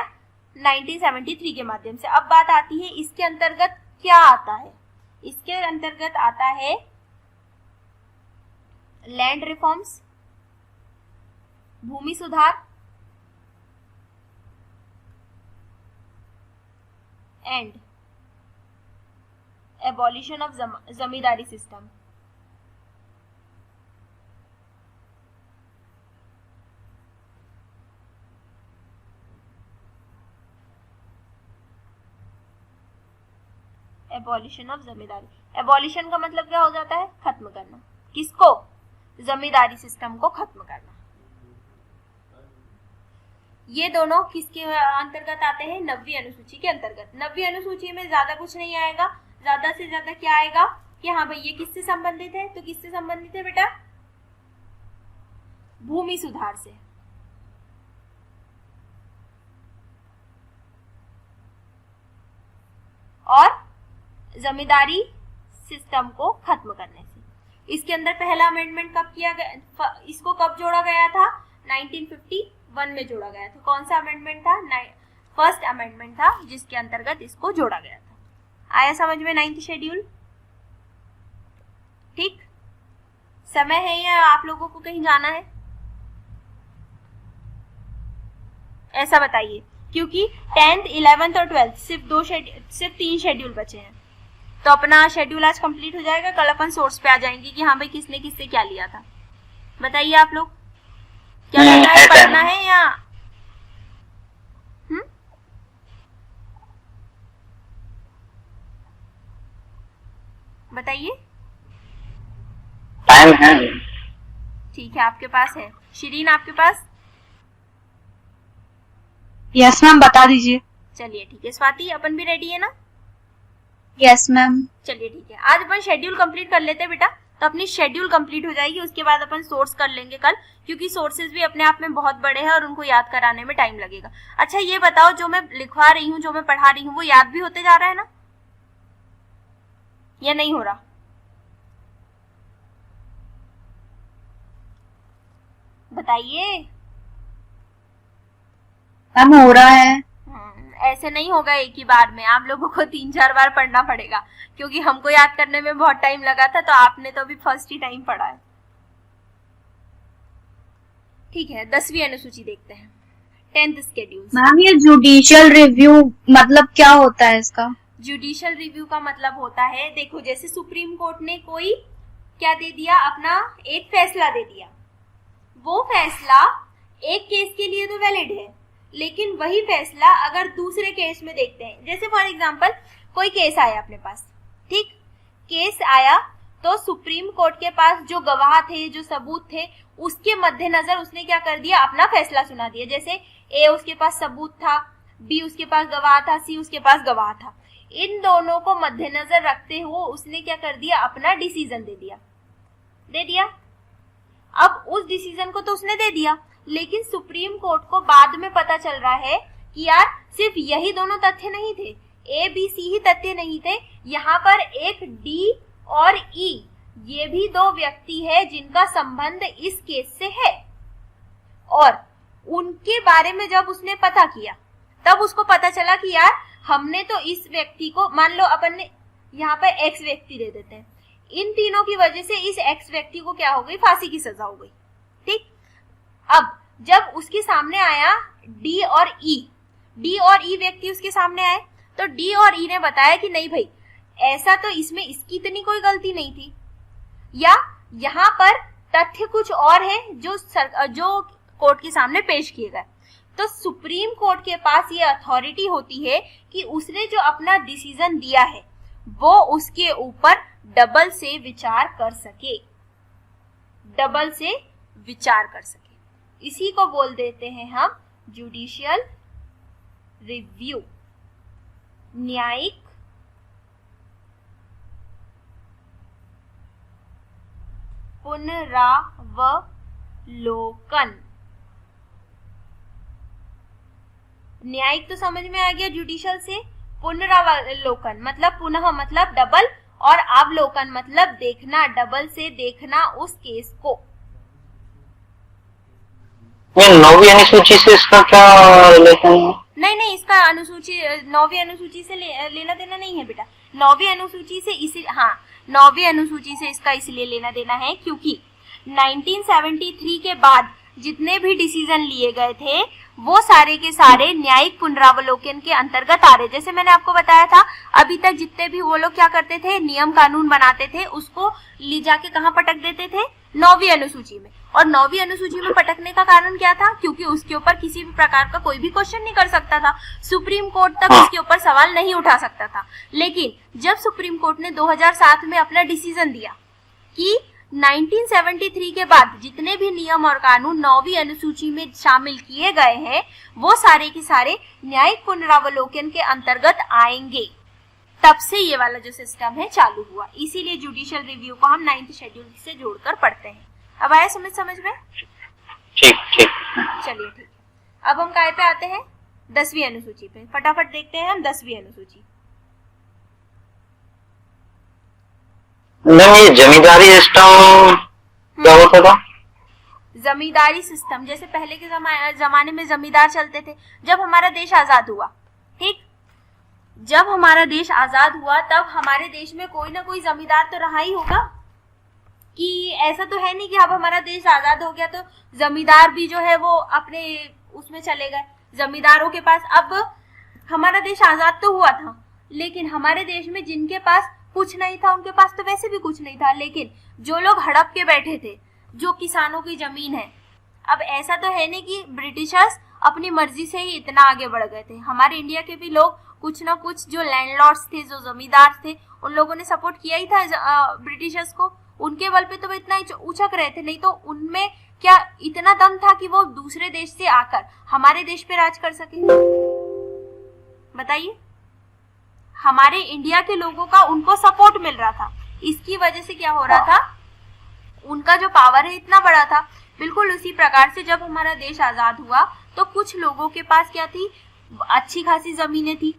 1973 के माध्यम से। अब बात आती है इसके अंतर्गत क्या आता है? इसके अंतर्गत आता है लैंड रिफॉर्म्स, भूमि सुधार and abolition of zamindari system. Abolition of zamindari. Abolition का मतलब क्या हो जाता है? खत्म करना। किसको? जमींदारी सिस्टम को खत्म करना। ये दोनों किसके अंतर्गत आते हैं? 9वीं अनुसूची के अंतर्गत। 9वीं अनुसूची में ज्यादा कुछ नहीं आएगा, ज्यादा से ज्यादा क्या आएगा कि हाँ भाई ये किससे संबंधित है? तो किससे संबंधित है बेटा? भूमि सुधार से। और जमींदारी सिस्टम को खत्म करने से। इसके अंदर पहला अमेंडमेंट कब किया गया? इसको कब जोड़ा गया था? 1951 में जोड़ा गया था। कौन सा अमेंडमेंट था? फर्स्ट अमेंडमेंट था, जिसके अंतर्गत इसको जोड़ा गया था। आया समझ में 9th शेड्यूल? ठीक, समय है या आप लोगों को कहीं जाना है? ऐसा बताइए, क्योंकि 10th, 11th और 12th सिर्फ 3 शेड्यूल बचे हैं, तो अपना शेड्यूल आज कंप्लीट हो जाएगा। कल अपन सोर्स पे आ जाएंगे कि हाँ भाई किसने किससे क्या लिया था। बताइए आप लोग, क्या करना है? पढ़ना है या बताइए। टाइम है? ठीक है, आपके पास है। शिरीन आपके पास? यस मैम, बता दीजिए। चलिए ठीक है। स्वाति अपन भी रेडी है ना? Yes ma'am. चलिए ठीक है, आज अपन शेड्यूल कंप्लीट कर लेते हैं बेटा, तो अपनी शेड्यूल कंप्लीट हो जाएगी। उसके बाद अपन सोर्स कर लेंगे कल, क्योंकि सोर्सेज भी अपने आप में बहुत बड़े हैं और उनको याद कराने में टाइम लगेगा। अच्छा ये बताओ, जो मैं लिखवा रही हूँ, जो मैं पढ़ा रही हूँ, वो याद भी होते जा रहा है ना, या नहीं हो रहा? बताइए। मैम हो रहा है। ऐसे नहीं होगा एक ही बार में, आप लोगों को 3-4 बार पढ़ना पड़ेगा, क्योंकि हमको याद करने में बहुत टाइम लगा था, तो आपने तो अभी फर्स्ट ही टाइम पढ़ा है। ठीक है, 10वीं अनुसूची देखते हैं, 10th शेड्यूल। मैम ये जुडिशियल रिव्यू मतलब क्या होता है इसका? जुडिशियल रिव्यू का मतलब होता है, देखो जैसे सुप्रीम कोर्ट ने कोई क्या दे दिया, अपना एक फैसला दे दिया, वो फैसला एक केस के लिए तो वैलिड है, लेकिन वही फैसला अगर दूसरे केस में देखते हैं, जैसे फॉर एग्जांपल कोई केस आया अपने पास, ठीक, केस आया तो सुप्रीम कोर्ट के पास जो गवाह थे, जो सबूत थे, उसके मद्देनजर उसने क्या कर दिया, अपना फैसला सुना दिया। जैसे ए उसके पास सबूत था, बी उसके पास गवाह था, सी उसके पास गवाह था, इन दोनों को मद्देनजर रखते हुए उसने क्या कर दिया, अपना डिसीजन दे दिया। अब उस डिसीजन को तो उसने दे दिया, लेकिन सुप्रीम कोर्ट को बाद में पता चल रहा है कि यार सिर्फ यही दोनों तथ्य नहीं थे, ए बी सी ही तथ्य नहीं थे, यहाँ पर एक डी और ई ये भी 2 व्यक्ति है जिनका संबंध इस केस से है, और उनके बारे में जब उसने पता किया तब उसको पता चला कि यार हमने तो इस व्यक्ति को, मान लो अपन ने यहाँ पर एक्स व्यक्ति दे देते हैं, इन तीनों की वजह से इस एक्स व्यक्ति को क्या हो गई, फांसी की सजा हो गई, ठीक। अब जब उसके सामने आया डी और ई व्यक्ति उसके सामने आए, तो डी और ई ने बताया कि नहीं भाई ऐसा तो इसमें इसकी इतनी कोई गलती नहीं थी, या यहाँ पर तथ्य कुछ और है जो कोर्ट के सामने पेश किए गए। तो सुप्रीम कोर्ट के पास ये अथॉरिटी होती है कि उसने जो अपना डिसीजन दिया है वो उसके ऊपर डबल से विचार कर सके, डबल से विचार कर सके। इसी को बोल देते हैं हम जुडिशियल रिव्यू, न्यायिक पुनरावलोकन। न्यायिक तो समझ में आ गया, जुडिशियल से पुनरावलोकन मतलब पुनः मतलब डबल, और अवलोकन मतलब देखना, डबल से देखना उस केस को। ये 9वीं अनुसूची से इसका क्या रिलेशन है? नहीं, इसका अनुसूची 9वीं अनुसूची से लेना देना नहीं है बेटा। 9वीं अनुसूची से इसी 9वीं अनुसूची से इसका इसलिए लेना देना है क्योंकि 1973 के बाद जितने भी डिसीजन लिए गए थे वो सारे के सारे न्यायिक पुनरावलोकन के अंतर्गत आ रहे। जैसे मैंने आपको बताया था, अभी तक जितने भी वो लोग क्या करते थे, नियम कानून बनाते थे, उसको ले जाके कहाँ पटक देते थे, 9वीं अनुसूची में। और 9वीं अनुसूची में पटकने का कारण क्या था? क्योंकि उसके ऊपर किसी भी प्रकार का कोई भी क्वेश्चन नहीं कर सकता था, सुप्रीम कोर्ट तक उसके ऊपर सवाल नहीं उठा सकता था। लेकिन जब सुप्रीम कोर्ट ने 2007 में अपना डिसीजन दिया कि 1973 के बाद जितने भी नियम और कानून 9वीं अनुसूची में शामिल किए गए हैं वो सारे के सारे न्यायिक पुनरावलोकन के अंतर्गत आएंगे, तब से ये वाला जो सिस्टम है चालू हुआ। इसीलिए जुडिशियल रिव्यू को हम 9th शेड्यूल से जोड़कर पढ़ते हैं। अब आया समझ में? ठीक। चलिए ठीक है, अब हम काय पे आते हैं, 10वीं अनुसूची पे। फटाफट देखते हैं हम 10वीं अनुसूची। मैम ये जमींदारी सिस्टम क्या होता था? जमींदारी सिस्टम जैसे पहले के जमाने में जमींदार चलते थे। जब हमारा देश आजाद हुआ, ठीक, जब हमारा देश आजाद हुआ तब हमारे देश में कोई ना कोई जमींदार तो रहा ही होगा, कि ऐसा तो है नहीं कि अब हमारा देश आजाद हो गया तो जमींदार भी जो है वो अपने उसमें चले गए। जमींदारों के पास, अब हमारा देश आजाद तो हुआ था लेकिन हमारे देश में जिनके पास कुछ नहीं था उनके पास तो वैसे भी कुछ नहीं था, लेकिन जो लोग हड़प के बैठे थे, जो किसानों की जमीन है, अब ऐसा तो है नहीं कि ब्रिटिशर्स अपनी मर्जी से ही इतना आगे बढ़ गए थे। हमारे इंडिया के भी लोग कुछ ना कुछ, जो लैंडलॉर्ड्स थे, जो जमींदार थे, उन लोगों ने सपोर्ट किया ही था ब्रिटिशर्स को। उनके बल पे तो वो इतना उछक रहे थे, नहीं तो उनमें क्या इतना दम था कि वो दूसरे देश से आकर हमारे देश पे राज कर सके? बताइए। हमारे इंडिया के लोगों का उनको सपोर्ट मिल रहा था, इसकी वजह से क्या हो रहा था, उनका जो पावर है इतना बड़ा था। बिल्कुल उसी प्रकार से जब हमारा देश आजाद हुआ तो कुछ लोगों के पास क्या थी, अच्छी खासी जमीनें थी,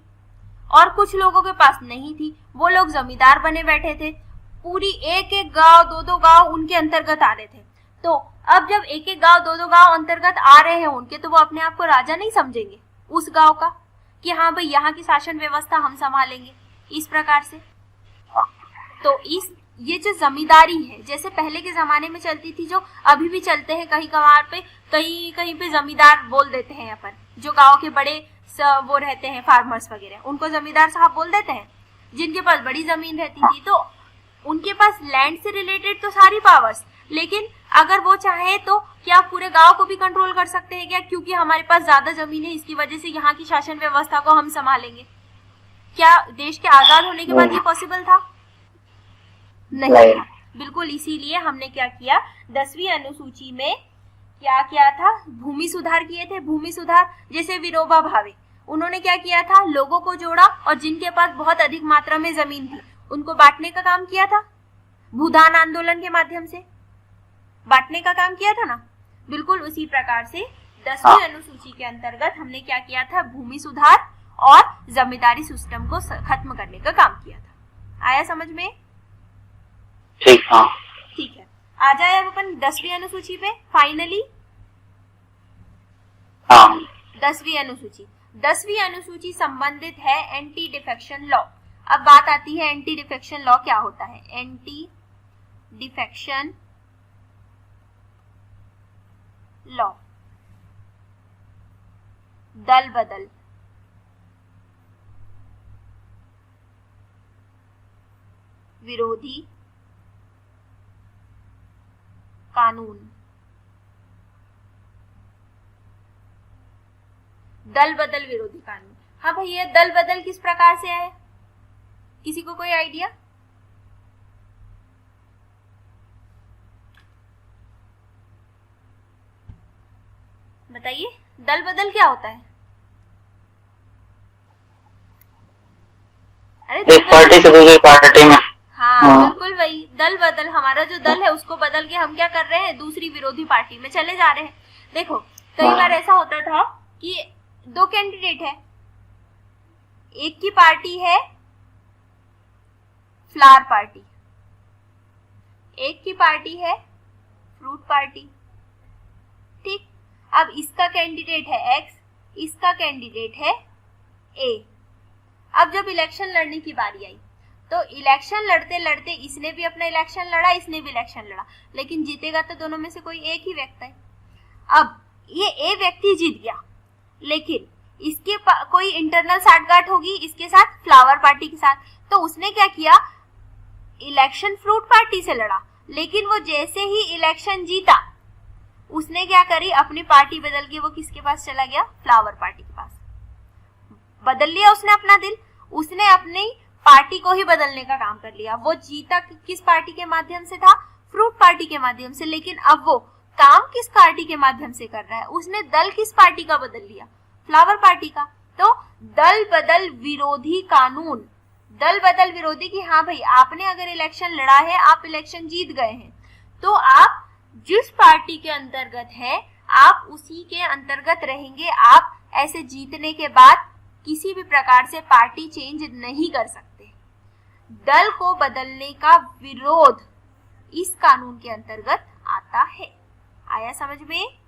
और कुछ लोगों के पास नहीं थी। वो लोग जमींदार बने बैठे थे, पूरी एक एक गांव, दो दो गांव उनके अंतर्गत आ रहे थे। तो अब जब एक एक गांव, दो दो गांव अंतर्गत आ रहे हैं उनके, तो वो अपने आप को राजा नहीं समझेंगे उस गांव का, कि हाँ भाई यहाँ की शासन व्यवस्था हम संभालेंगे, इस प्रकार से। तो ये जो जमींदारी है, जैसे पहले के जमाने में चलती थी, जो अभी भी चलते हैं कहीं कभार पे, कहीं पे जमींदार बोल देते हैं अपन, जो गांव के बड़े वो रहते हैं फार्मर्स वगैरह, उनको जमींदार साहब बोल देते हैं। जिनके पास बड़ी जमीन रहती थी तो उनके पास लैंड से रिलेटेड तो सारी पावर्स, लेकिन अगर वो चाहे तो क्या पूरे गांव को भी कंट्रोल कर सकते हैं क्या? क्योंकि हमारे पास ज्यादा जमीन है, इसकी वजह से यहाँ की शासन व्यवस्था को हम संभालेंगे। क्या देश के आजाद होने के बाद ये पॉसिबल था? नहीं। बिल्कुल इसीलिए हमने क्या किया, 10वीं अनुसूची में क्या किया था, भूमि सुधार किए थे। भूमि सुधार जैसे विनोबा भावे, उन्होंने क्या किया था, लोगों को जोड़ा और जिनके पास बहुत अधिक मात्रा में जमीन थी उनको बांटने का काम किया था। भूदान आंदोलन के माध्यम से बांटने का काम किया था ना। बिल्कुल उसी प्रकार से 10वीं अनुसूची के अंतर्गत हमने क्या किया था, भूमि सुधार और जमींदारी सिस्टम को खत्म करने का काम किया था। आया समझ में? ठीक है, आ जाए अब अपन 10वीं अनुसूची पे फाइनली। 10वीं अनुसूची, 10वीं अनुसूची संबंधित है एंटी डिफेक्शन लॉ। अब बात आती है एंटी डिफेक्शन लॉ क्या होता है। एंटी डिफेक्शन लॉ, दल बदल, विरोधी कानून, दल बदल विरोधी कानून। हाँ भाई, ये दल बदल किस प्रकार से है, किसी को कोई आइडिया? बताइए, दल बदल क्या होता है? अरे एक पार्टी से दूसरी पार्टी में। हाँ बिल्कुल वही दल बदल, हमारा जो दल है उसको बदल के हम क्या कर रहे हैं, दूसरी विरोधी पार्टी में चले जा रहे हैं। देखो कई बार ऐसा होता था कि दो कैंडिडेट है, एक की पार्टी है फ्लावर पार्टी, एक की पार्टी है फ्रूट पार्टी, ठीक। अब इसका कैंडिडेट है एक्स, इसका कैंडिडेट है ए। अब जब इलेक्शन लड़ने की बारी आई तो इलेक्शन लड़ते लड़ते इसने भी अपना इलेक्शन लड़ा, इसने भी इलेक्शन लड़ा, लेकिन जीतेगा तो दोनों में से कोई एक ही व्यक्ति है। अब ये ए व्यक्ति जीत गया, लेकिन इसके कोई इंटरनल साठगांठ होगी इसके साथ फ्लावर पार्टी के साथ, तो उसने क्या किया, इलेक्शन फ्रूट पार्टी से लड़ा, लेकिन वो जैसे ही इलेक्शन जीता उसने क्या करी, अपनी पार्टी बदल के वो किसके पास चला गया, फ्लावर पार्टी के पास। बदल लिया उसने अपना दिल, उसने अपनी पार्टी को ही बदलने का काम कर लिया। वो जीता किस पार्टी के माध्यम से था, फ्रूट पार्टी के माध्यम से, लेकिन अब वो काम किस पार्टी के माध्यम से कर रहा है, उसने दल किस पार्टी का बदल लिया, फ्लावर पार्टी का। तो दल बदल विरोधी कानून, दल बदल विरोधी कि हाँ भाई आपने अगर इलेक्शन लड़ा है, आप इलेक्शन जीत गए हैं, तो आप जिस पार्टी के अंतर्गत हैं आप उसी के अंतर्गत रहेंगे। आप ऐसे जीतने के बाद किसी भी प्रकार से पार्टी चेंज नहीं कर सकते। दल को बदलने का विरोध इस कानून के अंतर्गत आता है। आया समझ में?